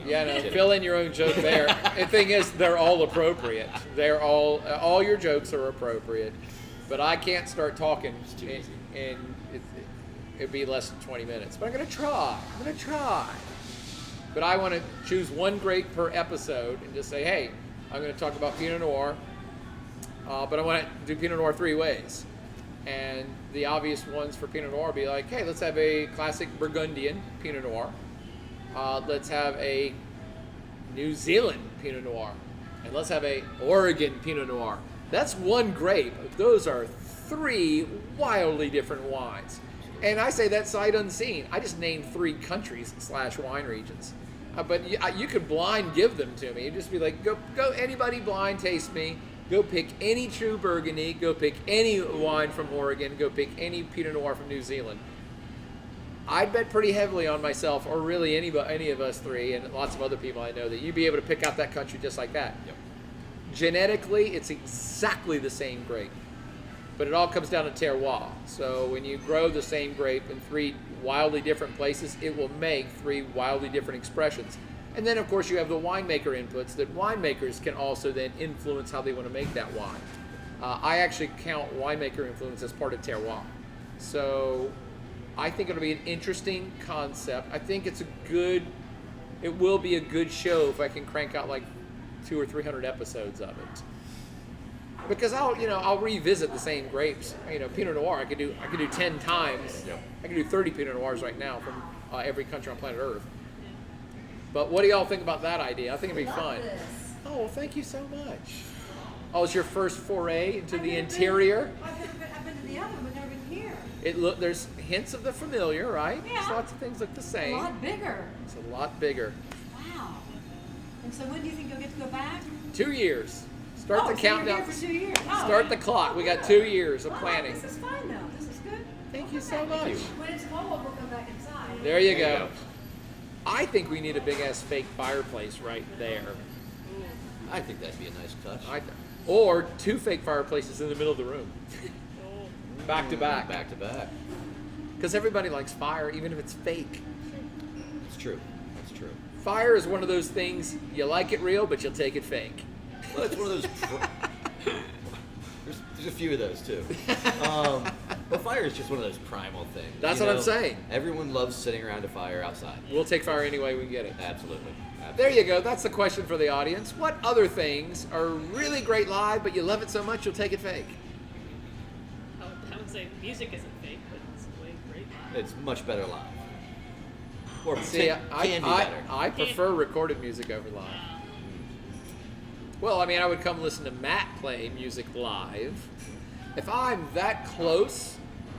Speaker 1: Yeah, no, fill in your own joke there. The thing is, they're all appropriate. They're all your jokes are appropriate. But I can't start talking, and it'd be less than 20 minutes. But I'm going to try. But I want to choose one grape per episode and just say, hey, I'm going to talk about Pinot Noir, but I want to do Pinot Noir 3 ways. And the obvious ones for Pinot Noir be like, hey, let's have a classic Burgundian Pinot Noir. Let's have a New Zealand Pinot Noir. And let's have a Oregon Pinot Noir. That's one grape. Those are 3 wildly different wines. And I say that sight unseen. I just named 3 countries / wine regions. But you could blind give them to me. You'd just be like, go, anybody blind taste me. Go pick any true Burgundy. Go pick any wine from Oregon. Go pick any Pinot Noir from New Zealand. I'd bet pretty heavily on myself, or really any of us 3, and lots of other people I know, that you'd be able to pick out that country just like that.
Speaker 2: Yep.
Speaker 1: Genetically, it's exactly the same grape. But it all comes down to terroir. So when you grow the same grape in 3 wildly different places, it will make 3 wildly different expressions. And then, of course, you have the winemaker inputs that winemakers can also then influence how they want to make that wine. I actually count winemaker influence as part of terroir. So I think it'll be an interesting concept. I think it will be a good show if I can crank out like 200 or 300 episodes of it. Because I'll revisit the same grapes. Pinot Noir I could do 10 times.
Speaker 2: Yep.
Speaker 1: I can do 30 Pinot Noirs right now from every country on planet Earth. But what do y'all think about that idea? I think it'd be fun. Oh, well, thank you so much. Oh, it's your first foray into the interior?
Speaker 4: I've been to the other one, but never been here.
Speaker 1: There's hints of the familiar, right?
Speaker 4: Yeah.
Speaker 1: There's lots of things look the
Speaker 4: A
Speaker 1: same.
Speaker 4: lot bigger.
Speaker 1: It's a lot bigger.
Speaker 4: Wow. And so when do you think you'll get to go back?
Speaker 1: 2 years. Start the
Speaker 4: so you're
Speaker 1: countdown.
Speaker 4: here for 2 years. Oh,
Speaker 1: Start the clock. We got 2 years of planning.
Speaker 4: This is fine though. This is good.
Speaker 1: Thank you so much.
Speaker 4: When it's cold, we'll come back inside.
Speaker 1: There you
Speaker 2: There you
Speaker 1: go. I think we need a big ass fake fireplace right there.
Speaker 2: I think that'd be a nice touch.
Speaker 1: Or 2 fake fireplaces in the middle of the room. Back to back.
Speaker 2: Back to back.
Speaker 1: Because everybody likes fire, even if it's fake.
Speaker 2: It's true. That's true.
Speaker 1: Fire is one of those things, you like it real, but you'll take it fake.
Speaker 2: Well, it's one of those. There's a few of those too. But fire is just one of those primal things.
Speaker 1: That's what I'm saying.
Speaker 2: Everyone loves sitting around a fire outside.
Speaker 1: We'll take fire any way we get it.
Speaker 2: Absolutely.
Speaker 1: There you go. That's the question for the audience. What other things are really great live, but you love it so much you'll take it fake?
Speaker 3: I would say music isn't fake, but it's way great.
Speaker 2: It's much better live. Or
Speaker 1: See,
Speaker 2: can be better.
Speaker 1: I prefer recorded music over live. Well, I would come listen to Matt play music live. If I'm that close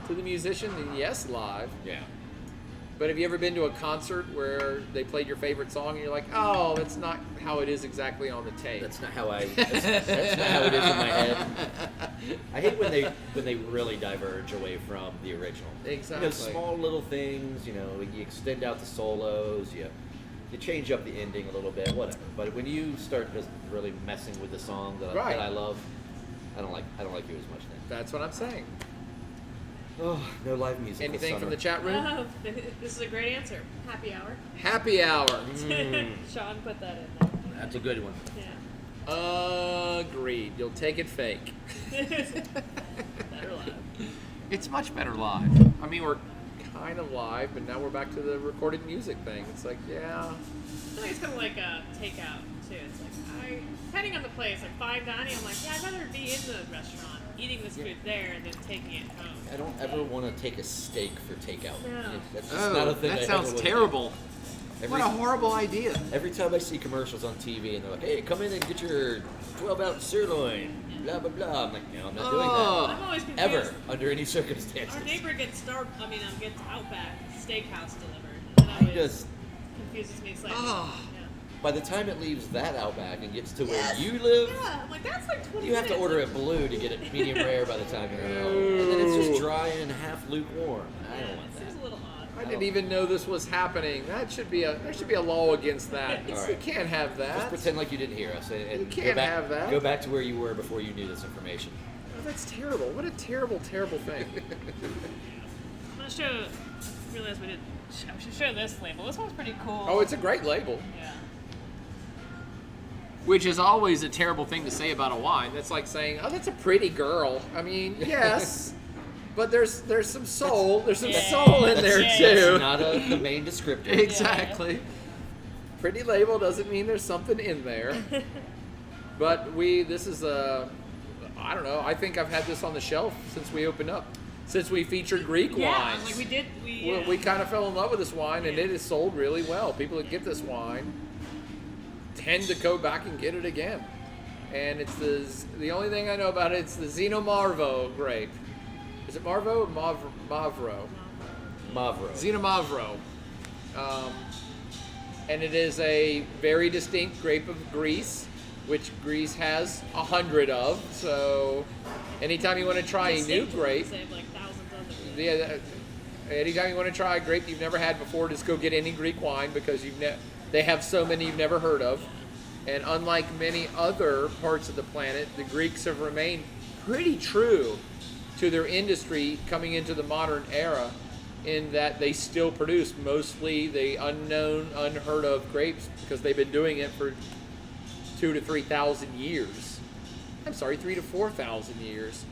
Speaker 1: to the musician, then yes, live.
Speaker 2: Yeah.
Speaker 1: But have you ever been to a concert where they played your favorite song and you're like, oh, that's not how it is exactly on the tape?
Speaker 2: That's not how that's not how it is in my head. I hate when they really diverge away from the original.
Speaker 1: Exactly.
Speaker 2: Small little things. You extend out the solos. You change up the ending a little bit, whatever. But when you start just really messing with the song that I love, I don't like you as much then.
Speaker 1: That's what I'm saying.
Speaker 2: Oh, no live music.
Speaker 1: Anything from the chat room?
Speaker 3: Oh, this is a great answer. Happy hour.
Speaker 1: Happy hour.
Speaker 3: Sean put that in there.
Speaker 2: That's a good one.
Speaker 3: Yeah.
Speaker 1: Agreed. You'll take it fake.
Speaker 3: Better live.
Speaker 1: It's much better live. We're kind of live, but now we're back to the recorded music thing. It's like, yeah.
Speaker 3: I think it's kind of like a takeout too. It's like depending on the place, like fine dining. I'm like, yeah, I'd rather be in the restaurant eating this food there than taking it home.
Speaker 2: I don't ever want to take a steak for takeout.
Speaker 3: No.
Speaker 2: That's just not a thing.
Speaker 1: That
Speaker 2: I
Speaker 1: sounds
Speaker 2: ever would
Speaker 1: terrible.
Speaker 2: do.
Speaker 1: What a horrible idea.
Speaker 2: Every time I see commercials on TV and they're like, hey, come in and get your 12-ounce sirloin, blah, blah, blah. I'm like, no, I'm not doing that.
Speaker 3: I'm always confused.
Speaker 2: Ever, under any circumstances.
Speaker 3: Our neighbor gets gets Outback Steakhouse delivered. And that always confuses me slightly.
Speaker 2: By the time it leaves that Outback and gets to where you live,
Speaker 3: Yeah, I'm like, that's like 20
Speaker 2: you have to
Speaker 3: minutes.
Speaker 2: order it blue to get it medium rare by the time you're home. And then it's just dry and half lukewarm. I don't want
Speaker 3: It
Speaker 2: that.
Speaker 3: seems a little odd.
Speaker 1: I didn't even know this was happening. There should be a law against that.
Speaker 2: All right.
Speaker 1: You can't have that.
Speaker 2: Just pretend like you didn't hear us. And
Speaker 1: You can't
Speaker 2: go back,
Speaker 1: have that.
Speaker 2: Go back to where you were before you knew this information.
Speaker 1: Oh, that's terrible. What a terrible, terrible thing.
Speaker 3: I'm gonna show. Realize we didn't I should show this label. This one's pretty cool.
Speaker 1: Oh, it's a great label.
Speaker 3: Yeah.
Speaker 1: Which is always a terrible thing to say about a wine. That's like saying, "Oh, that's a pretty girl." I mean, yes, but there's some soul. There's some soul in there
Speaker 3: Yeah.
Speaker 1: too.
Speaker 2: It's not the main descriptor.
Speaker 1: Exactly. Pretty label doesn't mean there's something in there. But this is I don't know. I think I've had this on the shelf since we opened up. Since we featured Greek
Speaker 3: Yeah,
Speaker 1: wines.
Speaker 3: like we did.
Speaker 1: We kind of fell in love with this wine, and it is sold really well. People that get this wine tend to go back and get it again. And it's the only thing I know about it, it's the Xenomarvo grape. Is it Marvo or Mavro?
Speaker 2: Mavro.
Speaker 1: Xenomavro. And it is a very distinct grape of Greece, which Greece has 100 of. So anytime you want to try a new grape,
Speaker 3: They have like thousands of them.
Speaker 1: yeah, anytime you want to try a grape you've never had before, just go get any Greek wine because they have so many you've never heard of. And unlike many other parts of the planet, the Greeks have remained pretty true to their industry coming into the modern era, in that they still produce mostly the unknown, unheard of grapes because they've been doing it for 2,000 to 3,000 years. I'm sorry, 3,000 to 4,000 years.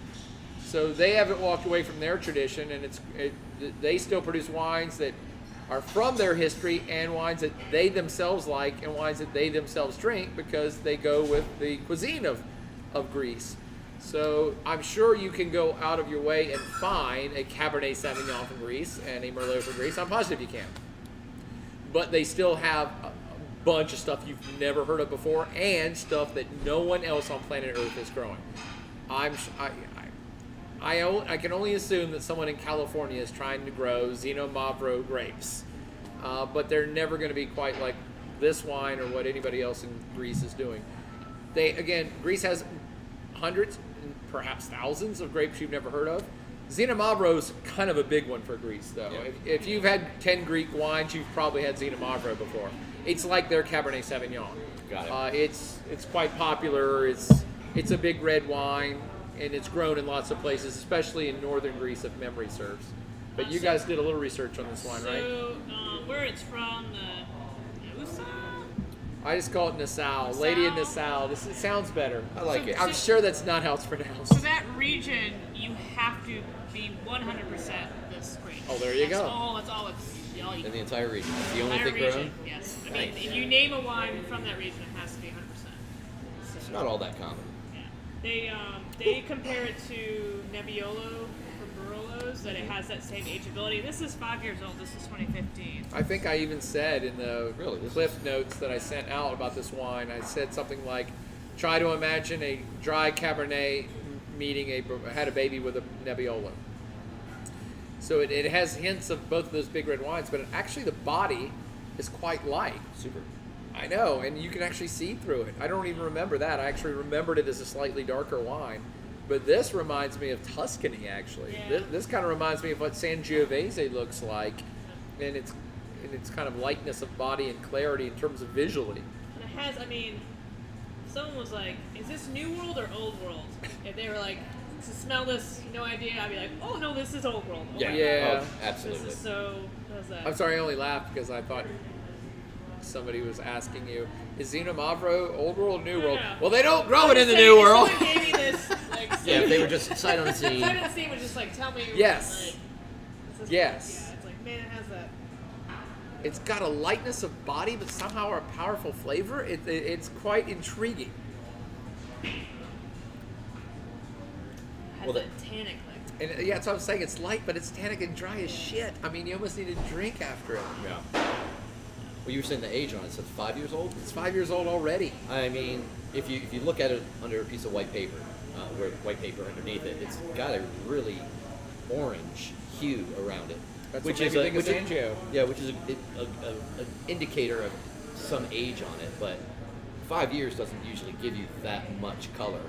Speaker 1: So they haven't walked away from their tradition, and they still produce wines that are from their history and wines that they themselves like and wines that they themselves drink because they go with the cuisine of Greece. So I'm sure you can go out of your way and find a Cabernet Sauvignon from Greece and a Merlot from Greece. I'm positive you can. But they still have a bunch of stuff you've never heard of before and stuff that no one else on planet Earth is growing. I can only assume that someone in California is trying to grow Xenomavro grapes. But they're never going to be quite like this wine or what anybody else in Greece is doing. Greece has hundreds, perhaps thousands of grapes you've never heard of. Xenomavro's kind of a big one for Greece, though.
Speaker 2: Yeah.
Speaker 1: If you've had 10 Greek wines, you've probably had Xenomavro before. It's like their Cabernet Sauvignon.
Speaker 2: Got it.
Speaker 1: It's quite popular. It's a big red wine, and it's grown in lots of places, especially in northern Greece, if memory serves. But you guys did a little research on this wine, right?
Speaker 3: So, where it's from, the USA?
Speaker 1: I just call it Nassau. Lady in Nassau. It sounds better.
Speaker 2: I like it.
Speaker 1: I'm sure that's not how it's pronounced.
Speaker 3: So that region, you have to be 100% this grape.
Speaker 1: Oh, there you go.
Speaker 3: That's all you
Speaker 2: In the entire region. It's the only
Speaker 3: entire
Speaker 2: thing
Speaker 3: region.
Speaker 2: grown.
Speaker 3: Yes. I mean,
Speaker 2: Nice.
Speaker 3: if you name a wine from that region, it has to be 100%.
Speaker 2: It's not all that common.
Speaker 3: Yeah. They compare it to Nebbiolo from Barolos, that it has that same ageability. This is 5 years old. This is 2015.
Speaker 1: I think I even said in the
Speaker 2: Really? This
Speaker 1: cliff notes that I sent out about this wine, I said something like, try to imagine a dry Cabernet had a baby with a Nebbiolo. So it has hints of both of those big red wines, but actually the body is quite light.
Speaker 2: Super.
Speaker 1: I know, and you can actually see through it. I don't even remember that. I actually remembered it as a slightly darker wine. But this reminds me of Tuscany, actually.
Speaker 3: Yeah.
Speaker 1: This kind of reminds me of what Sangiovese looks like, and it's kind of lightness of body and clarity in terms of visually.
Speaker 3: And it has, someone was like, is this New World or Old World? If they were like, to smell this, no idea, I'd be like, oh no, this is Old World. Oh my
Speaker 1: Yeah.
Speaker 3: God.
Speaker 2: Oh, absolutely.
Speaker 3: This is so, what was that?
Speaker 1: I'm sorry, I only laughed because I thought somebody was asking you, is Xenomavro Old World or New World?
Speaker 3: Yeah.
Speaker 1: Well, they don't grow
Speaker 3: I'm
Speaker 1: it in the
Speaker 3: just
Speaker 1: New
Speaker 3: saying, if
Speaker 1: World.
Speaker 3: someone gave me this, like,
Speaker 2: Yeah, if they were just sight on the scene.
Speaker 3: Sight on the scene would just like tell me.
Speaker 1: Yes.
Speaker 3: Like, this is
Speaker 1: Yes.
Speaker 3: Yeah, it's like, man, it has that.
Speaker 1: It's got a lightness of body, but somehow a powerful flavor. It's quite intriguing.
Speaker 3: Has
Speaker 2: Well,
Speaker 3: that tannic like.
Speaker 1: And yeah, that's what I'm saying. It's light, but it's tannic and dry as shit. I mean, you almost need a drink after it.
Speaker 2: Yeah. Well, you were saying the age on it, so it's 5 years old?
Speaker 1: It's 5 years old already.
Speaker 2: I mean, if you look at it under a piece of white paper, white paper underneath it, it's got a really orange hue around it.
Speaker 1: That's
Speaker 2: which
Speaker 1: what
Speaker 2: is
Speaker 1: made
Speaker 2: a,
Speaker 1: me think
Speaker 2: which
Speaker 1: of
Speaker 2: is,
Speaker 1: Angio.
Speaker 2: yeah, which is an indicator of some age on it. But 5 years doesn't usually give you that much color.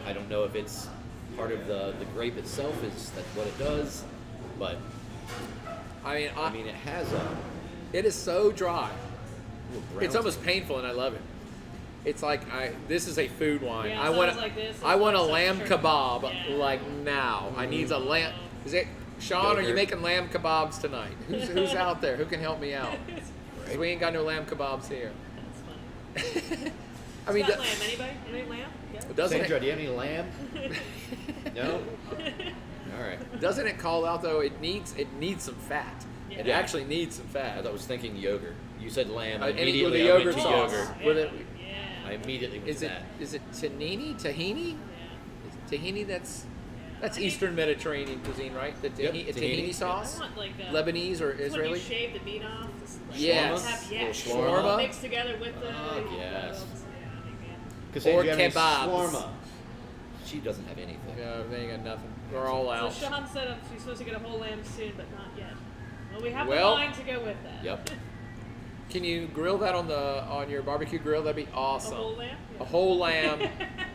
Speaker 2: I don't know if it's part of the grape itself is that what it does, but
Speaker 1: I mean,
Speaker 2: it has
Speaker 1: it is so dry.
Speaker 2: brown
Speaker 1: It's almost painful, and I love it. It's like this is a food wine.
Speaker 3: Yeah,
Speaker 1: I
Speaker 3: it
Speaker 1: want
Speaker 3: sounds like this.
Speaker 1: I want a
Speaker 3: It's like
Speaker 1: lamb
Speaker 3: some
Speaker 1: kebab
Speaker 3: turkey. Yeah.
Speaker 1: like now. I need a lamb. Sean, are you
Speaker 2: Yogurt.
Speaker 1: making lamb kebabs tonight? Who's out there? Who can help me out? 'Cause we ain't got no lamb kebabs here.
Speaker 3: That's funny.
Speaker 1: I mean,
Speaker 3: Got lamb, anybody? Any lamb? Yeah.
Speaker 1: doesn't
Speaker 2: Sandra,
Speaker 1: it,
Speaker 2: do you have any lamb? No? All right.
Speaker 1: doesn't it call out though? It needs some fat.
Speaker 3: Yeah.
Speaker 1: It actually needs some
Speaker 2: I
Speaker 1: fat.
Speaker 2: was thinking yogurt. You said lamb.
Speaker 1: And
Speaker 2: Immediately
Speaker 1: with a
Speaker 2: I went
Speaker 1: yogurt
Speaker 2: to
Speaker 1: sauce.
Speaker 2: yogurt.
Speaker 1: With it,
Speaker 3: Yeah.
Speaker 2: I immediately went
Speaker 1: is
Speaker 2: to
Speaker 1: it
Speaker 2: that.
Speaker 1: is it tahini? Tahini?
Speaker 3: Yeah.
Speaker 1: Tahini. That's
Speaker 3: I think-
Speaker 1: Eastern Mediterranean cuisine, right? The
Speaker 2: Yep,
Speaker 1: tahini,
Speaker 2: tahini.
Speaker 1: tahini sauce,
Speaker 3: I want like
Speaker 1: Lebanese or
Speaker 3: it's when
Speaker 1: Israeli.
Speaker 3: you shave the meat off. Just, like,
Speaker 1: Yes.
Speaker 3: have-
Speaker 2: Little
Speaker 3: yeah.
Speaker 1: shawarma.
Speaker 3: Mixed together with the.
Speaker 2: yes.
Speaker 3: Yeah,
Speaker 2: Cassandra,
Speaker 1: Or
Speaker 2: do you have any
Speaker 1: kebabs.
Speaker 2: shawarma? She doesn't have anything.
Speaker 1: Yeah, they ain't got nothing. We're all
Speaker 3: so
Speaker 1: out.
Speaker 3: Sean said she's supposed to get a whole lamb soon, but not yet. Well, we have
Speaker 1: Well-
Speaker 3: the wine to go with that.
Speaker 2: Yep.
Speaker 1: Can you grill that on your barbecue grill? That'd be
Speaker 3: A
Speaker 1: awesome.
Speaker 3: whole lamb.
Speaker 1: A whole lamb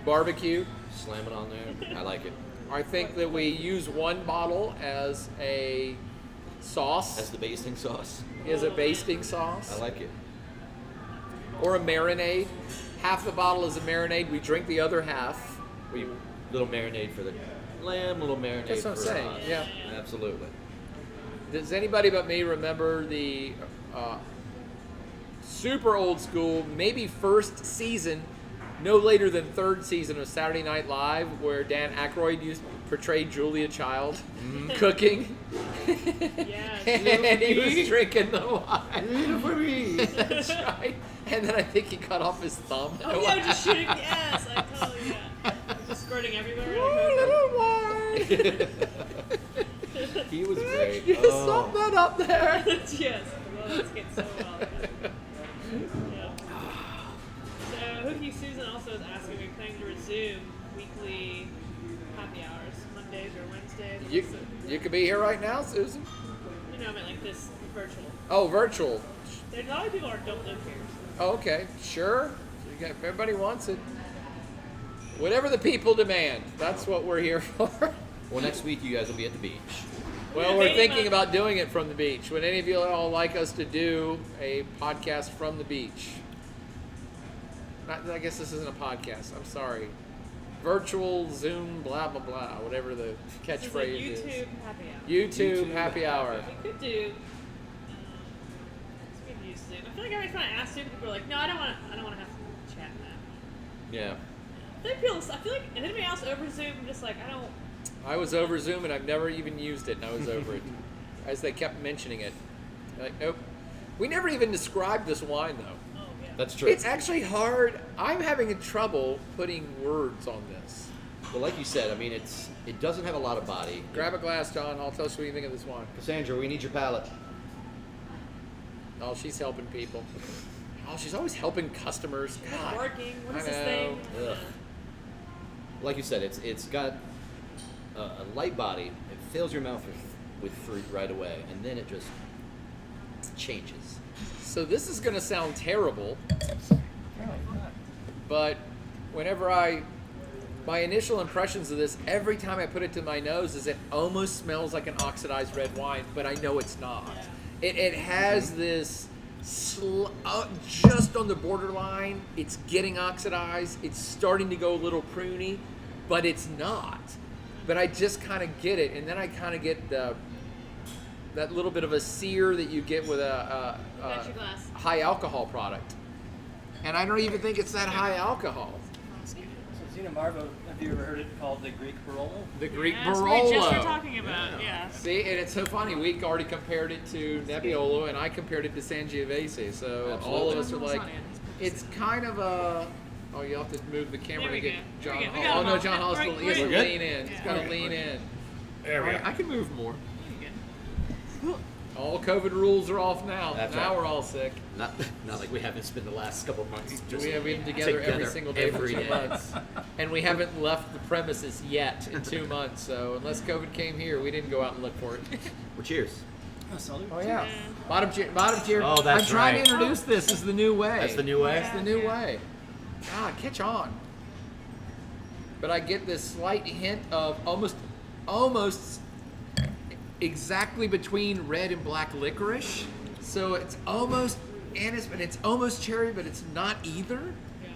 Speaker 1: barbecue.
Speaker 2: Slam it on there. I like it.
Speaker 1: I think that we use one bottle as a sauce,
Speaker 2: That's the basting sauce.
Speaker 1: as a basting sauce,
Speaker 2: I like it.
Speaker 1: or a marinade. Half the bottle is a marinade. We drink the other half.
Speaker 2: We little marinade for the lamb, little marinade
Speaker 1: That's what I'm
Speaker 2: for
Speaker 1: saying,
Speaker 2: us.
Speaker 1: yeah.
Speaker 2: Absolutely.
Speaker 1: Does anybody but me remember the super old school, maybe first season, no later than third season of Saturday Night Live, where Dan Aykroyd portrayed Julia Child cooking,
Speaker 3: Yes.
Speaker 1: and he was drinking the wine.
Speaker 2: For me.
Speaker 1: That's right. And then I think he cut off his thumb.
Speaker 3: Oh yeah, just shooting. Yes, I totally yeah. Just squirting everywhere.
Speaker 1: Oh, little wine.
Speaker 2: He was great.
Speaker 1: You sum that up there.
Speaker 3: Yes. Well, let's get so well. Yeah. So Hookie Susan also is asking, are we planning to resume weekly happy hours, Mondays or Wednesdays?
Speaker 1: You could be here right now, Susan.
Speaker 3: You know, I mean like this virtual.
Speaker 1: Oh, virtual.
Speaker 3: There's a lot of people don't live here.
Speaker 1: Oh, okay, sure. If everybody wants it. Whatever the people demand, that's what we're here for.
Speaker 2: Well, next week you guys will be at the beach.
Speaker 1: Well,
Speaker 3: Yeah,
Speaker 1: we're
Speaker 3: maybe
Speaker 1: thinking
Speaker 3: not-
Speaker 1: about doing it from the beach. Would any of you all like us to do a podcast from the beach? I guess this isn't a podcast. I'm sorry. Virtual Zoom, blah blah blah, whatever the
Speaker 3: This is like
Speaker 1: catchphrase
Speaker 3: YouTube
Speaker 1: is.
Speaker 3: happy hour.
Speaker 1: YouTube happy hour.
Speaker 3: We could do. We could use Zoom. I feel like every time I ask Zoom, people are like, "No, I don't want to have to chat now."
Speaker 2: Yeah.
Speaker 3: I feel like, and anybody else over Zoom, I'm just like, I don't.
Speaker 1: I was over Zoom and I've never even used it, and I was over it as they kept mentioning it. Like, nope. We never even described this wine though.
Speaker 3: Oh yeah.
Speaker 2: That's true.
Speaker 1: It's actually hard. I'm having trouble putting words on this.
Speaker 2: Well, like you said, I mean, it doesn't have a lot of body.
Speaker 1: Grab a glass, John. I'll tell us what you think of this wine.
Speaker 2: Cassandra, we need your palate.
Speaker 1: Oh, she's helping people. Oh, she's always helping customers.
Speaker 3: It's
Speaker 1: God.
Speaker 3: working. What is
Speaker 1: I
Speaker 3: this
Speaker 1: know.
Speaker 3: thing?
Speaker 2: Ugh. Like you said, it's got a light body. It fills your mouth with fruit right away, and then it just changes.
Speaker 1: So this is going to sound terrible, but whenever my initial impressions of this, every time I put it to my nose, is it almost smells like an oxidized red wine, but I know it's not. It has this just on the borderline. It's getting oxidized. It's starting to go a little pruny, but it's not. But I just kind of get it, and then I kind of get that little bit of a sear that you get with a
Speaker 3: Got your glass.
Speaker 1: high alcohol product. And I don't even think it's that high alcohol.
Speaker 5: So Zena Marvo, have you ever heard it called the Greek Barolo?
Speaker 1: The Greek
Speaker 3: That's what we just were
Speaker 1: Barolo.
Speaker 3: talking about. Yeah.
Speaker 1: See, and it's so funny. We already compared it to Nebbiolo, and I compared it to Sangiovese. So all of us are like, it's kind of a. Oh, you have to move the camera
Speaker 3: There we
Speaker 1: to get
Speaker 3: go.
Speaker 1: John
Speaker 3: There we go.
Speaker 1: Hall.
Speaker 3: We got
Speaker 1: Oh
Speaker 3: him
Speaker 1: no,
Speaker 3: all.
Speaker 1: John Hall's
Speaker 3: We're
Speaker 1: he has to
Speaker 3: good?
Speaker 1: lean in. He's got to lean in.
Speaker 2: There we go.
Speaker 1: I can move more.
Speaker 3: Good.
Speaker 1: All COVID rules are off now.
Speaker 2: That's
Speaker 1: now
Speaker 2: right.
Speaker 1: we're all sick.
Speaker 2: Not like we haven't spent the last couple of months. Just
Speaker 1: We have been together every single day
Speaker 2: every
Speaker 1: for 2
Speaker 2: day.
Speaker 1: months. And we haven't left the premises yet in 2 months. So unless COVID came here, we didn't go out and look for it.
Speaker 2: Well, cheers.
Speaker 5: Oh, salute.
Speaker 1: Oh yeah. Bottom tier. Bottom tier.
Speaker 2: Oh, that's
Speaker 1: I'm trying
Speaker 2: right.
Speaker 1: to introduce this as the new way.
Speaker 2: That's the new way?
Speaker 1: It's the new way. God, catch on. But I get this slight hint of almost exactly between red and black licorice. So it's almost anise, but it's almost cherry, but it's not either.
Speaker 3: Yeah.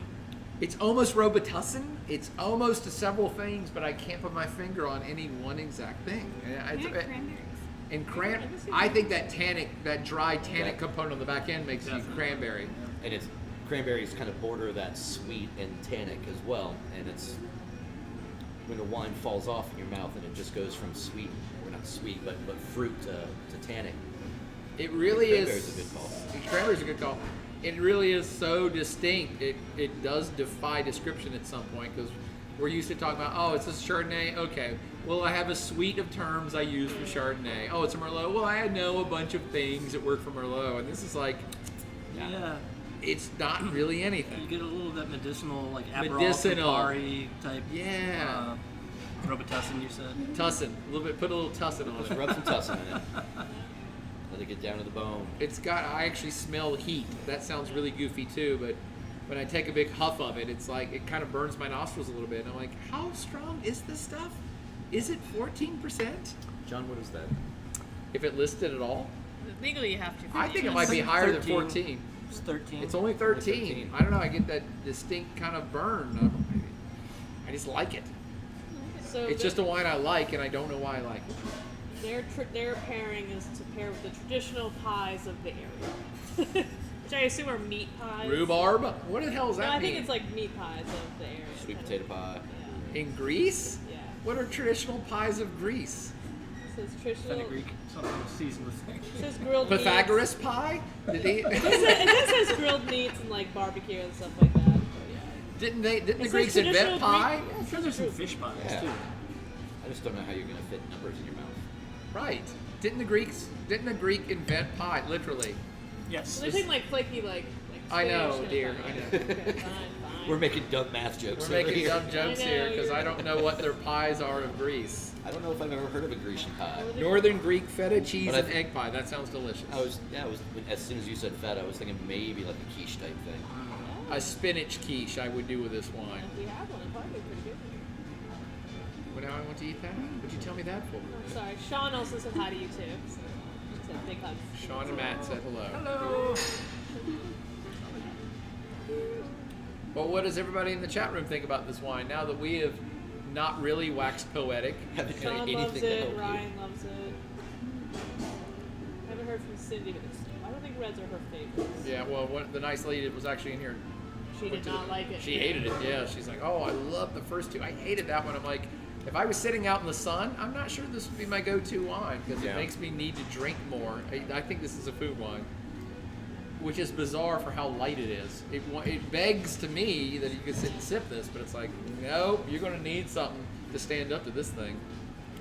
Speaker 1: It's almost Robitussin. It's almost several things, but I can't put my finger on any one exact thing. And
Speaker 4: Cranberries.
Speaker 1: I think that dry tannic component on the back end makes you cranberry.
Speaker 2: And it's cranberries kind of border that sweet and tannic as well. And it's when the wine falls off in your mouth and it just goes from sweet, or not sweet, but fruit to tannic.
Speaker 1: It really is.
Speaker 2: Cranberry's a good call.
Speaker 1: Cranberry's a good call. It really is so distinct. It does defy description at some point because we're used to talking about, oh, it's a Chardonnay. Okay, well, I have a suite of terms I use for Chardonnay. Oh, it's a Merlot. Well, I know a bunch of things that work for Merlot, and this is like,
Speaker 5: Yeah.
Speaker 1: it's not really
Speaker 5: You
Speaker 1: anything.
Speaker 5: get a little of that medicinal, like Aperol,
Speaker 1: Medicinal.
Speaker 5: Campari type.
Speaker 1: Yeah.
Speaker 5: Robitussin, you said.
Speaker 1: Tussin, put a little tussin on
Speaker 2: Just
Speaker 1: it.
Speaker 2: rub some tussin in it. Let it get down to the bone.
Speaker 1: I actually smell heat. That sounds really goofy too, but when I take a big huff of it, it's like, it kind of burns my nostrils a little bit. And I'm like, how strong is this stuff? Is it 14%?
Speaker 2: John, what is that?
Speaker 1: If it listed at all?
Speaker 3: Legally, you have to.
Speaker 1: I think it might be higher than
Speaker 5: 13.
Speaker 1: 14.
Speaker 5: It's 13.
Speaker 1: It's only 13.
Speaker 2: 13.
Speaker 1: I don't know, I get that distinct kind of burn. I just like it.
Speaker 3: So
Speaker 1: It's just a wine I like, and I don't know why I like it.
Speaker 3: their pairing is to pair with the traditional pies of the area, which I assume are meat pies.
Speaker 1: Rhubarb? What the hell does
Speaker 3: No,
Speaker 1: that
Speaker 3: I
Speaker 1: mean?
Speaker 3: think it's like meat pies of the area.
Speaker 2: Sweet
Speaker 3: kind
Speaker 2: potato
Speaker 3: of.
Speaker 2: pie.
Speaker 1: In Greece?
Speaker 3: Yeah.
Speaker 1: What are traditional pies of Greece?
Speaker 3: It says traditional.
Speaker 5: Fenugreek, something seasoned with
Speaker 3: It says grilled meats.
Speaker 1: Pythagoras pie? Did they,
Speaker 3: It says grilled meats and like barbecue and stuff like that. But yeah.
Speaker 1: didn't the
Speaker 3: It says
Speaker 1: Greeks invent
Speaker 3: traditional
Speaker 1: pie?
Speaker 3: Greek-
Speaker 5: I'm sure there's some fish pies
Speaker 2: Yeah.
Speaker 5: too.
Speaker 2: I just don't know how you're going to fit numbers in your mouth.
Speaker 1: Right. Didn't the Greek invent pie, literally?
Speaker 5: Yes.
Speaker 3: So they're saying like flaky like.
Speaker 1: I know,
Speaker 3: fish and
Speaker 1: dear,
Speaker 3: stuff.
Speaker 1: I know.
Speaker 3: Okay, fine.
Speaker 2: We're making dumb math jokes.
Speaker 1: We're
Speaker 2: over
Speaker 1: making
Speaker 2: here.
Speaker 1: dumb jokes
Speaker 3: I know,
Speaker 1: here because
Speaker 3: you're
Speaker 1: I don't know what their pies are of Greece.
Speaker 2: I don't know if I've ever heard of a Grecian pie.
Speaker 1: Northern Greek feta cheese
Speaker 2: But
Speaker 1: and
Speaker 2: I-
Speaker 1: egg pie. That sounds delicious.
Speaker 2: As soon as you said feta, I was thinking maybe like a quiche type thing.
Speaker 1: A spinach quiche I would do with this wine.
Speaker 3: If we have one, it'd probably be pretty good.
Speaker 1: Well, now I want to eat that. What'd you tell me that for?
Speaker 3: Oh, sorry. Sean also said hi to you too. So she said big hugs.
Speaker 1: Sean and Matt said hello.
Speaker 5: Hello.
Speaker 1: Well, what does everybody in the chat room think about this wine now that we have not really waxed poetic?
Speaker 2: Haven't done
Speaker 3: Sean
Speaker 2: anything
Speaker 3: loves
Speaker 2: to
Speaker 3: it.
Speaker 2: help
Speaker 3: Ryan loves it. I haven't heard from Cindy, but I don't think reds are her favorites.
Speaker 1: Yeah, well, the nice lady that was actually in here,
Speaker 3: She did not like it.
Speaker 1: she hated it. Yeah, she's like, oh, I love the first two. I hated that one. I'm like, if I was sitting out in the sun, I'm not sure this would be my go-to wine because it
Speaker 2: Yeah.
Speaker 1: makes me need to drink more. I think this is a food wine, which is bizarre for how light it is. It begs to me that you could sit and sip this, but it's like, no, you're going to need something to stand up to this thing.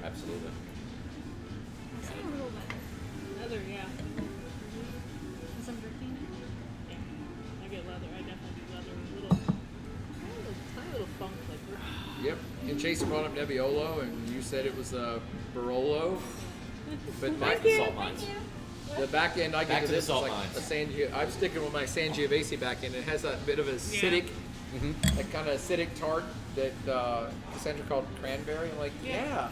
Speaker 2: you. Absolutely.
Speaker 3: Leather, yeah.
Speaker 4: Some dripping.
Speaker 3: Yeah. I get leather. I definitely do leather. A little, tiny little funk like this.
Speaker 1: Yep. And Chase brought up Nebbiolo, and you said it was a Barolo. But
Speaker 2: Back to the salt mines.
Speaker 1: the back end I
Speaker 2: Back
Speaker 1: get to
Speaker 2: to the
Speaker 1: this is
Speaker 2: salt
Speaker 1: like
Speaker 2: mines.
Speaker 1: I'm sticking with my Sangiovese back end. It has that bit of acidic, that kind of acidic tart that Cassandra called cranberry. I'm like, yeah.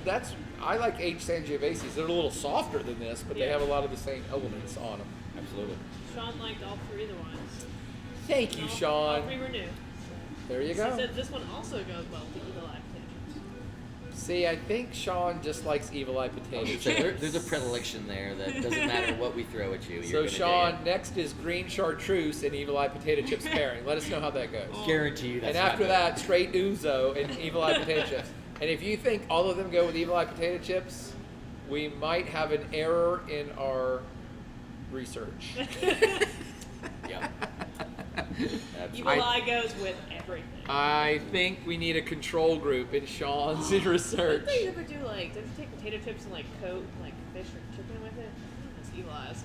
Speaker 1: That's I like aged Sangioveses. They're a little softer than this, but they
Speaker 3: Yeah.
Speaker 1: have a lot of the same elements on them.
Speaker 2: Absolutely.
Speaker 3: Sean liked all three of the wines.
Speaker 1: Thank you,
Speaker 3: All
Speaker 1: Sean.
Speaker 3: three were new.
Speaker 1: There you
Speaker 3: He
Speaker 1: go.
Speaker 3: said this one also goes well with the Evil Eye potatoes.
Speaker 1: See, I think Sean just likes Evil Eye potato
Speaker 2: So
Speaker 1: chips.
Speaker 2: there's a predilection there that doesn't matter what we throw at you.
Speaker 1: So
Speaker 2: You're gonna
Speaker 1: Sean,
Speaker 2: dig
Speaker 1: next is green chartreuse and Evil Eye potato chips pairing. Let us know how that goes.
Speaker 2: it. Guarantee you that's
Speaker 1: And after
Speaker 2: not
Speaker 1: that, straight ouzo and Evil Eye potato chips. And if you think all of them go with Evil Eye potato chips, we might have an error in our research.
Speaker 2: Yep.
Speaker 3: Evil
Speaker 1: I-
Speaker 3: Eye goes with everything.
Speaker 1: I think we need a control group in Sean's research.
Speaker 3: Did they ever do like, did they take potato chips and like coat like fish or chicken with it? That's Evil Eyes.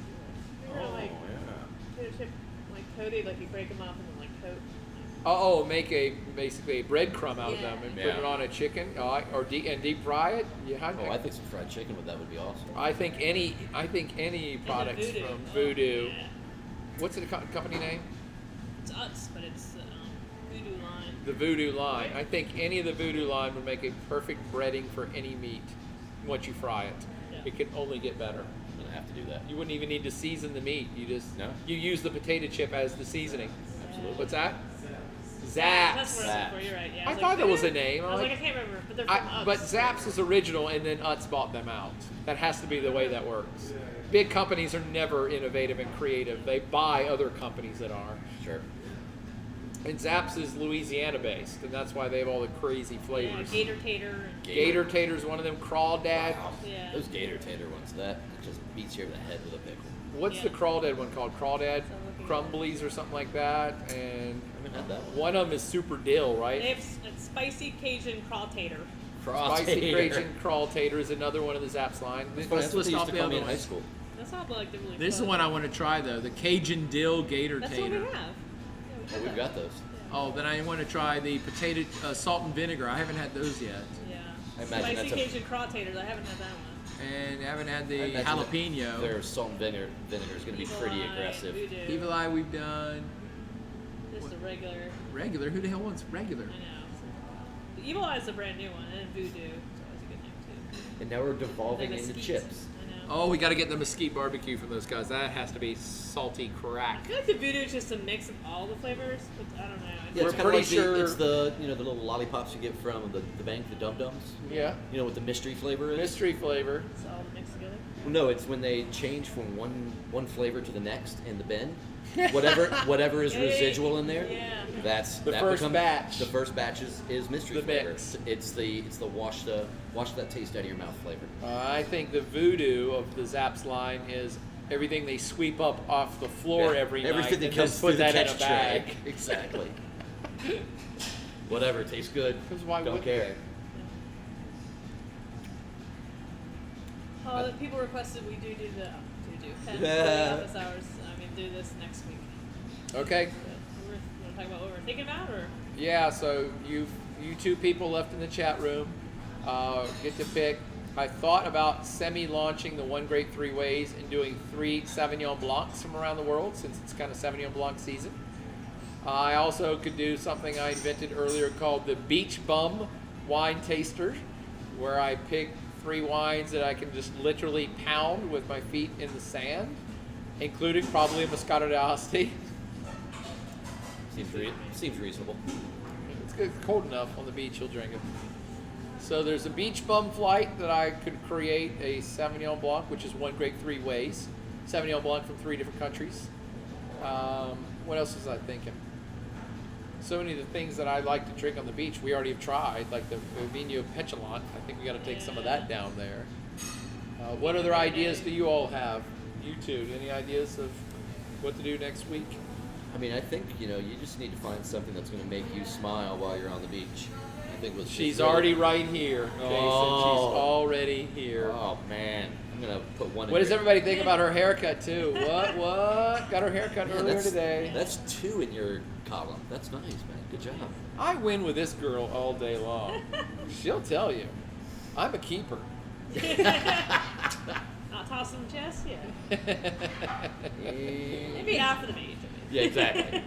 Speaker 2: Oh,
Speaker 3: Like
Speaker 2: yeah.
Speaker 3: potato chip like coated, like you break them up and then like coat.
Speaker 1: Oh, make basically a breadcrumb out of them and put
Speaker 2: Yeah.
Speaker 1: it on a chicken, and deep fry it. Yeah,
Speaker 2: Oh, I think some fried chicken with that would be awesome.
Speaker 1: I think any products
Speaker 3: Voodoo.
Speaker 1: from
Speaker 3: Oh,
Speaker 1: Voodoo.
Speaker 3: yeah.
Speaker 1: What's the company name?
Speaker 3: It's Utz, but it's Voodoo line.
Speaker 1: The Voodoo line. I think any of the Voodoo line would make a perfect breading for any meat once you fry it.
Speaker 3: Yeah.
Speaker 1: It can only get better.
Speaker 2: I'm gonna have to do that.
Speaker 1: You wouldn't even need to season the meat. You just
Speaker 2: No.
Speaker 1: you use the potato chip as the seasoning.
Speaker 2: Absolutely.
Speaker 1: What's that?
Speaker 3: That's what I was
Speaker 2: Zaps.
Speaker 3: for. You're right. Yeah.
Speaker 1: I
Speaker 3: was
Speaker 1: thought
Speaker 3: like,
Speaker 1: that was a
Speaker 3: "Voodoo?"
Speaker 1: name.
Speaker 3: I was like, I can't remember, but they're from Utz.
Speaker 1: But Zaps is original, and then Utz bought them out. That has to be the way that works. Big companies are never innovative and creative. They buy other companies that are.
Speaker 2: Sure.
Speaker 1: And Zaps is Louisiana based, and that's why they have all the crazy
Speaker 3: Yeah,
Speaker 1: flavors.
Speaker 3: Gator Tater.
Speaker 1: Gator Tater's one of them. Crawdad.
Speaker 2: Wow.
Speaker 3: Yeah.
Speaker 2: Those Gator Tater ones, that just beats you over the head with a pickle.
Speaker 1: What's the
Speaker 3: Yeah.
Speaker 1: Crawdad one called? Crawdad
Speaker 3: So looking
Speaker 1: Crumblies or something like that. And
Speaker 2: I haven't had that one.
Speaker 1: one of them is Super Dill,
Speaker 3: They
Speaker 1: right?
Speaker 3: have spicy Cajun craw tater.
Speaker 1: Spicy Cajun Crawl Tater is another one of the Zaps line.
Speaker 2: That's
Speaker 1: Let's
Speaker 2: what they
Speaker 1: list
Speaker 2: used
Speaker 1: off
Speaker 2: to
Speaker 1: the
Speaker 2: call me
Speaker 1: other
Speaker 2: in high
Speaker 1: ones.
Speaker 2: school.
Speaker 3: That's not like the really.
Speaker 1: This is the
Speaker 3: fun.
Speaker 1: one I want to try though, the Cajun Dill Gator
Speaker 3: That's
Speaker 1: Tater.
Speaker 3: what we have.
Speaker 2: Oh, we've got those.
Speaker 1: Oh, then I want to try the potato salt and vinegar. I haven't had those yet,
Speaker 3: Yeah.
Speaker 2: I imagine
Speaker 3: Spicy
Speaker 2: that's a-
Speaker 3: Cajun craw taters. I haven't had that one.
Speaker 1: and I haven't had
Speaker 2: I
Speaker 1: the
Speaker 2: imagine
Speaker 1: jalapeno.
Speaker 2: Their salt and vinegar is going to be
Speaker 3: Evil
Speaker 2: pretty
Speaker 3: Eye,
Speaker 2: aggressive.
Speaker 3: Voodoo.
Speaker 1: Evil Eye we've done.
Speaker 3: Just a regular.
Speaker 1: Regular? Who the hell wants regular?
Speaker 3: I know. The Evil Eye is a brand new one, and Voodoo is always a good name too.
Speaker 2: And now we're devolving
Speaker 3: The
Speaker 2: into
Speaker 3: mesquite.
Speaker 2: chips.
Speaker 3: I know.
Speaker 1: Oh, we got to get the mesquite barbecue from those guys. That has to be salty
Speaker 3: I
Speaker 1: crack.
Speaker 3: feel like the Voodoo is just a mix of all the flavors, but I don't know.
Speaker 2: Yeah,
Speaker 1: We're
Speaker 2: it's kind of
Speaker 1: pretty
Speaker 2: like
Speaker 1: sure-
Speaker 2: it's the the little lollipops you get from the bank, the Dum Dums.
Speaker 1: Yeah.
Speaker 2: You know what the mystery flavor is?
Speaker 1: Mystery flavor.
Speaker 3: It's all mixed together.
Speaker 2: Well, no, it's when they change from one flavor to the next in the bin. Whatever is
Speaker 3: Yeah, yeah, yeah.
Speaker 2: residual in there.
Speaker 3: Yeah.
Speaker 2: That's
Speaker 1: The
Speaker 2: that
Speaker 1: first
Speaker 2: becomes-
Speaker 1: batch.
Speaker 2: The first batch is mystery
Speaker 1: The
Speaker 2: flavor.
Speaker 1: mix.
Speaker 2: It's the wash that taste out of your mouth flavor.
Speaker 1: I think the voodoo of the Zaps line is everything they sweep up off the floor
Speaker 2: Yeah,
Speaker 1: every night
Speaker 2: everything that
Speaker 1: and
Speaker 2: comes
Speaker 1: then
Speaker 2: through
Speaker 1: put
Speaker 2: the
Speaker 1: that in
Speaker 2: catch
Speaker 1: a bag.
Speaker 2: tray. Exactly. Whatever tastes good.
Speaker 1: 'Cause why
Speaker 2: Don't
Speaker 1: wouldn't
Speaker 2: care.
Speaker 3: Oh, the people requested we do 10
Speaker 2: Yeah.
Speaker 3: office hours. I mean, do this next week.
Speaker 1: Okay.
Speaker 3: We're going to talk about what we're thinking about, or
Speaker 1: Yeah, so you two people left in the chat room get to pick. I thought about semi-launching the One Grape Three Ways and doing 3 Sauvignon Blancs from around the world since it's kind of Sauvignon Blanc season. I also could do something I invented earlier called the Beach Bum Wine Taster, where I pick 3 wines that I can just literally pound with my feet in the sand, including probably a Moscato d'Asti.
Speaker 2: Seems reasonable.
Speaker 1: It's cold enough on the beach, you'll drink it. So there's a beach bum flight that I could create a Sauvignon Blanc, which is One Grape Three Ways. Sauvignon Blanc from 3 different countries. What else was I thinking? So many of the things that I like to drink on the beach, we already have tried, like the Vino Petulant. I think we got to take some of that down there. What other ideas do you all have? You two, any ideas of what to do next week?
Speaker 2: I mean, I think you just need to find something that's going to make you smile while you're on the beach. I think
Speaker 1: She's already right here, Jason.
Speaker 2: Oh.
Speaker 1: She's already here.
Speaker 2: Oh man, I'm gonna put one.
Speaker 1: What
Speaker 2: in
Speaker 1: does
Speaker 2: your-
Speaker 1: everybody think about her haircut too? What? Got her haircut
Speaker 2: Man,
Speaker 1: earlier today.
Speaker 2: That's 2 in your column. That's nice, man. Good job.
Speaker 1: I win with this girl all day long. She'll tell you. I'm a keeper.
Speaker 3: I'll toss some chest, yeah. Maybe after the beach.
Speaker 2: Yeah, exactly.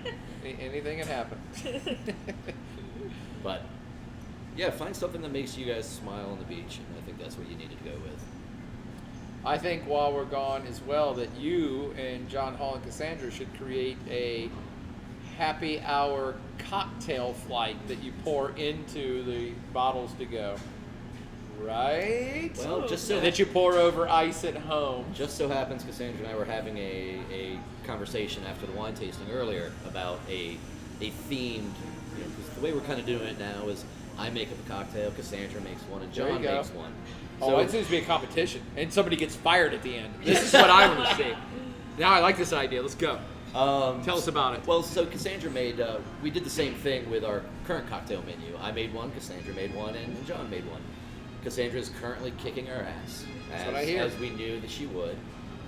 Speaker 1: Anything can happen.
Speaker 2: But yeah, find something that makes you guys smile on the beach, and I think that's what you needed to go with.
Speaker 1: I think while we're gone as well that you and John Hall and Cassandra should create a happy hour cocktail flight that you pour into the bottles to go. Right?
Speaker 2: Well, just so
Speaker 1: that you pour over ice at home.
Speaker 2: Just so happens Cassandra and I were having a conversation after the wine tasting earlier about a themed, 'cause the way we're kind of doing it now is I make up a cocktail, Cassandra makes one, and
Speaker 1: There you
Speaker 2: John
Speaker 1: go.
Speaker 2: makes one.
Speaker 1: Oh, it seems to be a competition, and somebody gets fired at the end. This is what I want to see. Now I like this idea. Let's go. Tell us about it.
Speaker 2: Well, so Cassandra made, we did the same thing with our current cocktail menu. I made one, Cassandra made one, and John made one. Cassandra is currently kicking our ass,
Speaker 1: That's what I hear.
Speaker 2: as we knew that she would.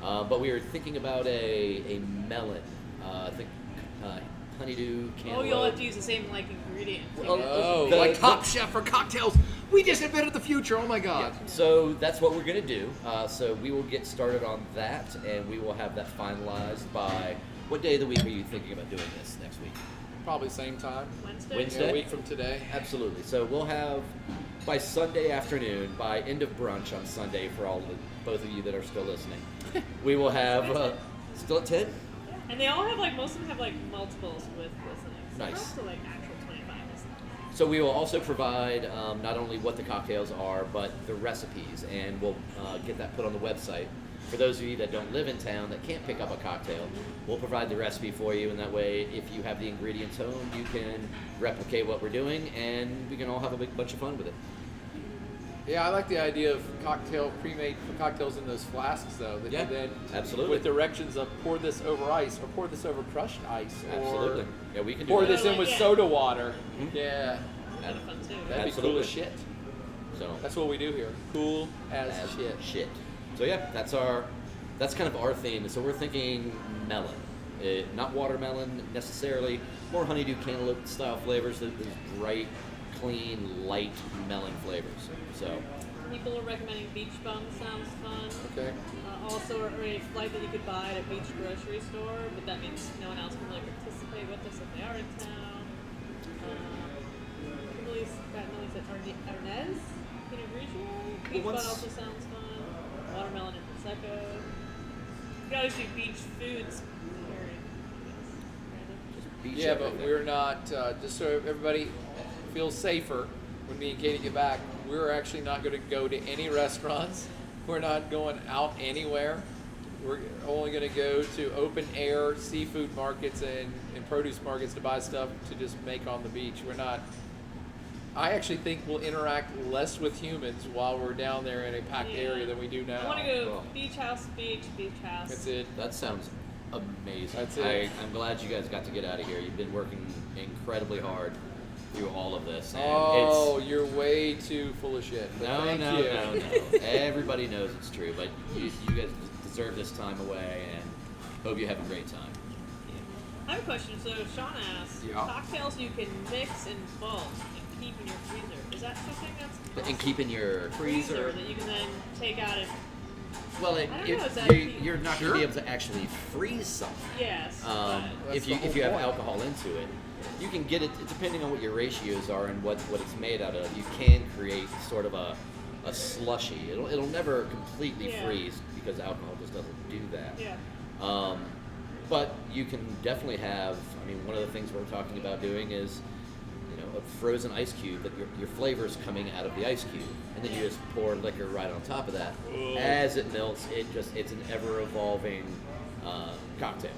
Speaker 2: But we were thinking about a melon, I think honeydew, cantaloupe.
Speaker 3: Oh, you'll have to use the same ingredients.
Speaker 2: Well,
Speaker 1: Oh,
Speaker 2: the-
Speaker 1: like
Speaker 2: the-
Speaker 1: Top Chef for cocktails. We just invented the future. Oh my God.
Speaker 2: So that's what we're going to do. So we will get started on that, and we will have that finalized by, what day of the week are you thinking about doing this next week?
Speaker 1: Probably same time.
Speaker 3: Wednesday?
Speaker 2: Wednesday?
Speaker 1: Yeah, a week from today.
Speaker 2: Absolutely. So we'll have, by Sunday afternoon, by end of brunch on Sunday, for both of you that are still listening, we will have, still at 10?
Speaker 3: And they all have most of them have multiples with listening. So
Speaker 2: Nice.
Speaker 3: Up to actual 20
Speaker 2: So we will also provide not only what the cocktails are, but the recipes, and we'll get that put on the website. For those of you that don't live in town that can't pick up a cocktail, we'll provide the recipe for you, and that way, if you have the ingredients home, you can replicate what we're doing, and we can all have a big bunch of fun with it.
Speaker 1: Yeah, I like the idea of pre-made cocktails in those flasks, though. That
Speaker 2: Yeah,
Speaker 1: you then,
Speaker 2: absolutely.
Speaker 1: with directions of pour this over ice, or pour this over crushed ice,
Speaker 2: Absolutely.
Speaker 1: or
Speaker 2: Yeah, we can do
Speaker 1: pour
Speaker 2: that.
Speaker 1: this in with
Speaker 3: Yeah.
Speaker 1: soda water.
Speaker 2: Mhm.
Speaker 1: Yeah,
Speaker 3: Kind of fun too.
Speaker 1: that'd be cool
Speaker 2: Absolutely.
Speaker 1: as shit.
Speaker 2: So
Speaker 1: That's what we do here. Cool as shit.
Speaker 2: So yeah, that's kind of our theme. So we're thinking melon, not watermelon necessarily, more honeydew cantaloupe style flavors. Those bright, clean, light melon flavors. So
Speaker 3: People are recommending beach bum. Sounds fun.
Speaker 1: Okay.
Speaker 3: Also, a flight that you could buy at a beach grocery store, but that means no one else can really participate with us if they are in town. Kimberly said Arnez, Pinot Grigio. Beach bun
Speaker 2: once-
Speaker 3: also sounds fun. Watermelon and prosecco. You can always do beach foods.
Speaker 2: beach
Speaker 1: Yeah, but
Speaker 2: everything.
Speaker 1: we're not, just so everybody feels safer when me and Katie get back, we're actually not going to go to any restaurants. We're not going out anywhere. We're only going to go to open air seafood markets and produce markets to buy stuff to just make on the beach. We're not, I actually think we'll interact less with humans while we're down there in a packed
Speaker 3: Yeah.
Speaker 1: area than we do now.
Speaker 3: I want to go
Speaker 2: Cool.
Speaker 3: beach house.
Speaker 1: That's it.
Speaker 2: That sounds amazing.
Speaker 1: That's it.
Speaker 2: I'm glad you guys got to get out of here. You've been working incredibly hard through all of this. And
Speaker 1: Oh, you're way too full of shit. But
Speaker 2: no,
Speaker 1: thank
Speaker 2: no,
Speaker 1: you.
Speaker 2: no, no. Everybody knows it's true, but you guys deserve this time away, and hope you have a great time.
Speaker 3: I have a question. So Sean asked,
Speaker 1: Yeah.
Speaker 3: cocktails you can mix in bulk and keep in your freezer. Is that something that's
Speaker 2: And keep in your
Speaker 3: freezer that you can then take out and
Speaker 2: well,
Speaker 3: I don't know, is that
Speaker 2: you're not
Speaker 1: Sure.
Speaker 2: going to be able to actually freeze something.
Speaker 3: yes,
Speaker 1: That's
Speaker 2: If
Speaker 1: the
Speaker 2: you
Speaker 1: whole
Speaker 2: have
Speaker 1: point.
Speaker 2: alcohol into it, you can get it depending on what your ratios are and what it's made out of. You can create sort of a slushy. It'll never completely
Speaker 3: Yeah.
Speaker 2: freeze because alcohol just doesn't do that.
Speaker 3: yeah.
Speaker 2: But you can definitely have. I mean, one of the things we're talking about doing is, a frozen ice cube that your flavor's coming out of the ice cube, and then you just pour liquor right on top of that. As it melts, it's an ever evolving cocktail.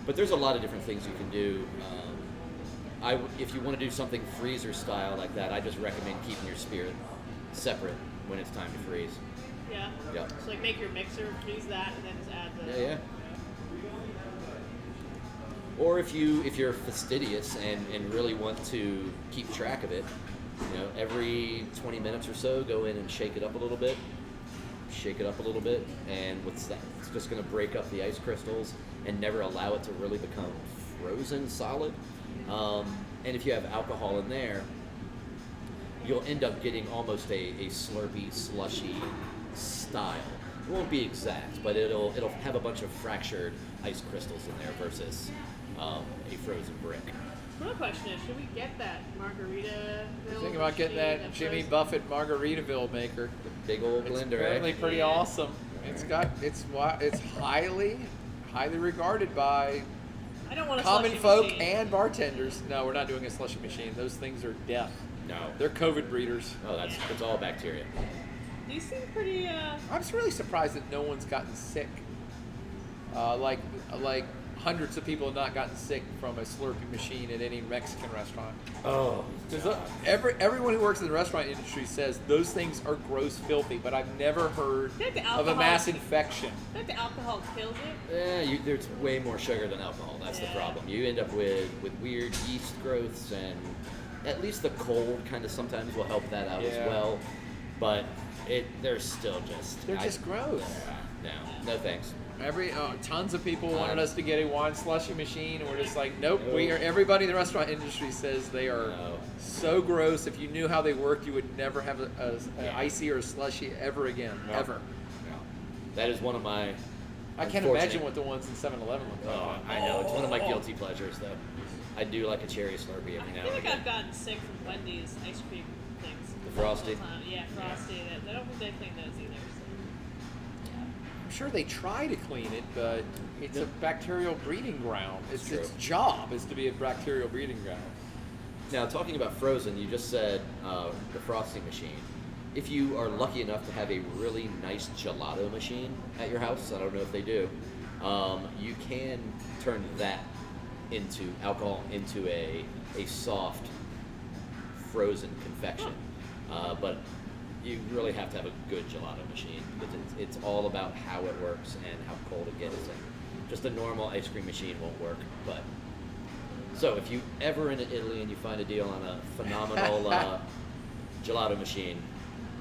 Speaker 2: But there's a lot of different things you can do. If you want to do something freezer style like that, I just recommend keeping your spirit separate when it's time to freeze.
Speaker 3: Yeah.
Speaker 2: Yeah.
Speaker 3: So like make your mixer, freeze that, and then just add the.
Speaker 2: Yeah. Or if you're fastidious and really want to keep track of it, every 20 minutes or so, go in and shake it up a little bit. And what's that? It's just going to break up the ice crystals and never allow it to really become frozen solid. And if you have alcohol in there, you'll end up getting almost a slurpy, slushy style. It won't be exact, but it'll have a bunch of fractured ice crystals in there versus a frozen brick.
Speaker 3: My question is, should we get that margarita?
Speaker 1: Think about getting that Jimmy Buffett Margaritaville maker.
Speaker 2: The big old
Speaker 1: It's
Speaker 2: blender,
Speaker 1: apparently pretty
Speaker 3: Yeah.
Speaker 1: awesome. It's highly regarded by
Speaker 3: I don't want a
Speaker 1: common
Speaker 3: slushy
Speaker 1: folk
Speaker 3: machine.
Speaker 1: and bartenders. No, we're not doing a slushy machine. Those things are death.
Speaker 2: No.
Speaker 1: They're COVID breeders.
Speaker 2: Oh, it's all bacteria.
Speaker 3: These seem pretty.
Speaker 1: I'm just really surprised that no one's gotten sick. Like hundreds of people have not gotten sick from a Slurpee machine at any Mexican restaurant.
Speaker 2: Oh.
Speaker 1: Because everyone who works in the restaurant industry says those things are gross, filthy, but I've never heard
Speaker 3: I think the
Speaker 1: of a
Speaker 3: alcohol-
Speaker 1: mass infection.
Speaker 3: I think the alcohol kills it.
Speaker 2: Yeah, there's way more sugar than alcohol. That's the
Speaker 3: Yeah.
Speaker 2: problem. You end up with weird yeast growths, and at least the cold kind of sometimes will help that out as
Speaker 1: Yeah.
Speaker 2: well. But they're still just
Speaker 1: They're just gross.
Speaker 2: No thanks.
Speaker 1: Tons of people wanted us to get a wine slushy machine, and we're just like, nope. Everybody in the restaurant industry says they are
Speaker 2: No.
Speaker 1: so gross. If you knew how they work, you would never have an icy or a slushy ever again,
Speaker 2: No.
Speaker 1: ever.
Speaker 2: No. That is one of my.
Speaker 1: I can't imagine what the ones in 7-Eleven look like.
Speaker 2: Oh, I know. It's one of my guilty pleasures, though. I do like a cherry Slurpee every
Speaker 3: I
Speaker 2: now
Speaker 3: feel
Speaker 2: and
Speaker 3: like
Speaker 2: again.
Speaker 3: I've gotten sick from Wendy's ice cream things.
Speaker 2: The Frosty?
Speaker 3: Yeah, Frosty. I don't think they clean those either. So.
Speaker 1: I'm sure they try to clean it, but it's a bacterial breeding ground. It's
Speaker 2: True.
Speaker 1: its job is to be a bacterial breeding ground.
Speaker 2: Now, talking about frozen, you just said the frosting machine. If you are lucky enough to have a really nice gelato machine at your house, I don't know if they do, you can turn that into alcohol into a soft frozen confection. But you really have to have a good gelato machine because it's all about how it works and how cold it gets. And just a normal ice cream machine won't work. But so if you ever in Italy and you find a deal on a phenomenal gelato machine,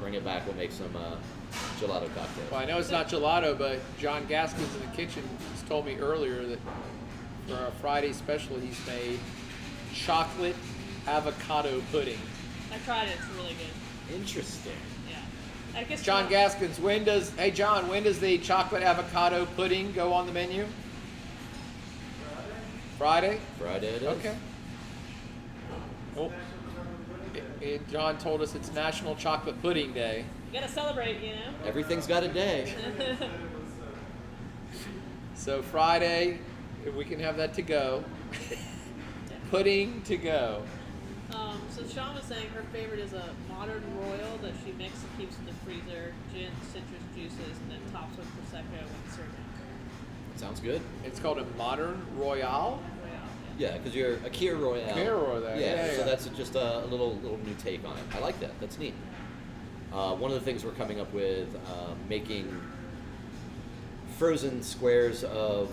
Speaker 2: bring it back. We'll make some gelato cocktails.
Speaker 1: Well, I know it's not gelato, but John Gaskins in the kitchen has told me earlier that for our Friday special, he's made chocolate avocado pudding.
Speaker 3: I tried it. It's really good.
Speaker 2: Interesting.
Speaker 3: Yeah. I guess
Speaker 1: John Gaskins, when does the chocolate avocado pudding go on the menu? Friday?
Speaker 2: Friday it is.
Speaker 1: Okay. Oh. John told us it's National Chocolate Pudding Day.
Speaker 3: You gotta celebrate, you know.
Speaker 2: Everything's got a day.
Speaker 1: So Friday, if we can have that to go. Pudding to go.
Speaker 3: So Sean was saying her favorite is a modern royal that she mixes and keeps in the freezer, gin, citrus juices, and then tops with prosecco when serving.
Speaker 2: Sounds good.
Speaker 1: It's called a Modern Royale.
Speaker 2: Yeah, because you're a Kir Royale.
Speaker 1: Kir Royale, yeah.
Speaker 2: So that's just a little new take on it. I like that. That's neat. One of the things we're coming up with, making frozen squares of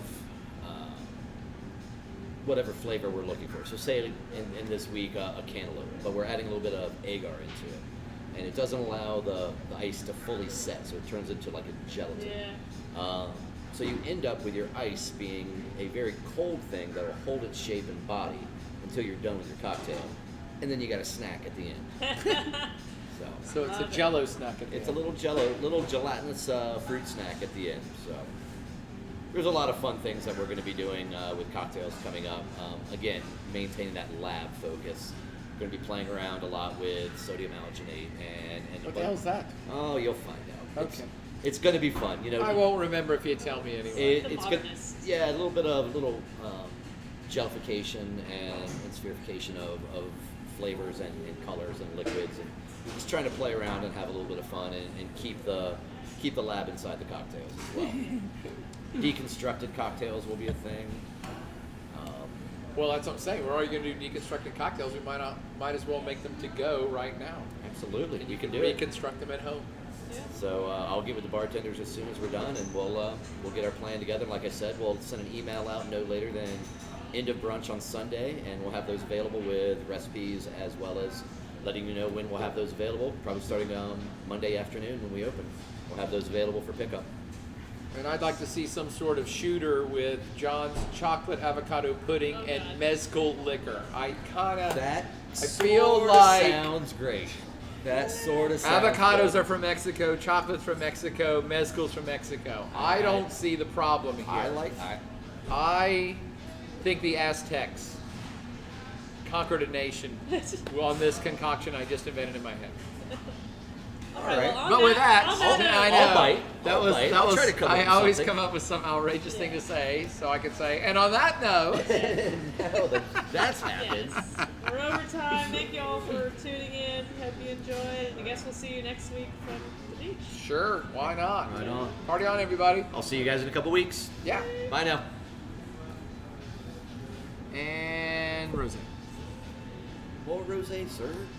Speaker 2: whatever flavor we're looking for. So say in this week a cantaloupe, but we're adding a little bit of agar into it. And it doesn't allow the ice to fully set, so it turns into like a gelatin.
Speaker 3: Yeah.
Speaker 2: So you end up with your ice being a very cold thing that will hold its shape and body until you're done with your cocktail. And then you got a snack at the end.
Speaker 1: So it's a Jello snack at the
Speaker 2: It's
Speaker 1: end.
Speaker 2: a little gelatinous fruit snack at the end. So there's a lot of fun things that we're going to be doing with cocktails coming up. Again, maintaining that lab focus. We're going to be playing around a lot with sodium alginate and
Speaker 1: What the hell's that?
Speaker 2: Oh, you'll find out.
Speaker 1: Okay.
Speaker 2: It's going to be fun. You know,
Speaker 1: I won't remember if you tell me anyway.
Speaker 2: it's good. Yeah, a little bit of gelification and spherification of flavors and colors and liquids, and just trying to play around and have a little bit of fun and keep the lab inside the cocktails as well. Deconstructed cocktails will be a thing.
Speaker 1: Well, that's what I'm saying. We're already going to do deconstructed cocktails. We might as well make them to go right now.
Speaker 2: Absolutely,
Speaker 1: You
Speaker 2: can
Speaker 1: can
Speaker 2: do it.
Speaker 1: reconstruct them at home.
Speaker 2: So I'll get with the bartenders as soon as we're done, and we'll get our plan together. And like I said, we'll send an email out no later than end of brunch on Sunday, and we'll have those available with recipes as well as letting you know when we'll have those available. Probably starting Monday afternoon when we open. We'll have those available for pickup.
Speaker 1: And I'd like to see some sort of shooter with John's chocolate avocado pudding and mezcal liquor. I feel
Speaker 2: sorta
Speaker 1: like
Speaker 2: sounds great. That sort of sounds
Speaker 1: avocados
Speaker 2: good.
Speaker 1: are from Mexico, chocolate's from Mexico, mezcal's from Mexico. I don't see the problem here. I think the Aztecs conquered a nation on this concoction I just invented in my head.
Speaker 3: All
Speaker 2: right.
Speaker 3: Well,
Speaker 1: But with that,
Speaker 3: I
Speaker 1: I know.
Speaker 2: I'll bite.
Speaker 1: That
Speaker 2: I'll
Speaker 1: was.
Speaker 2: bite.
Speaker 1: That
Speaker 2: I'll
Speaker 1: was.
Speaker 2: try to come up
Speaker 1: I
Speaker 2: with
Speaker 1: always
Speaker 2: something.
Speaker 1: come up with some outrageous thing to say, so I can say. And on that note,
Speaker 2: That's happened.
Speaker 3: Yes. We're over time. Thank you all for tuning in. Hope you enjoyed. And I guess we'll see you next week from the beach.
Speaker 1: sure, why not?
Speaker 2: Right on.
Speaker 1: Party on, everybody.
Speaker 2: I'll see you guys in a couple weeks.
Speaker 1: Yeah.
Speaker 2: Bye now.
Speaker 1: And Rosie.
Speaker 2: More rosé, sir.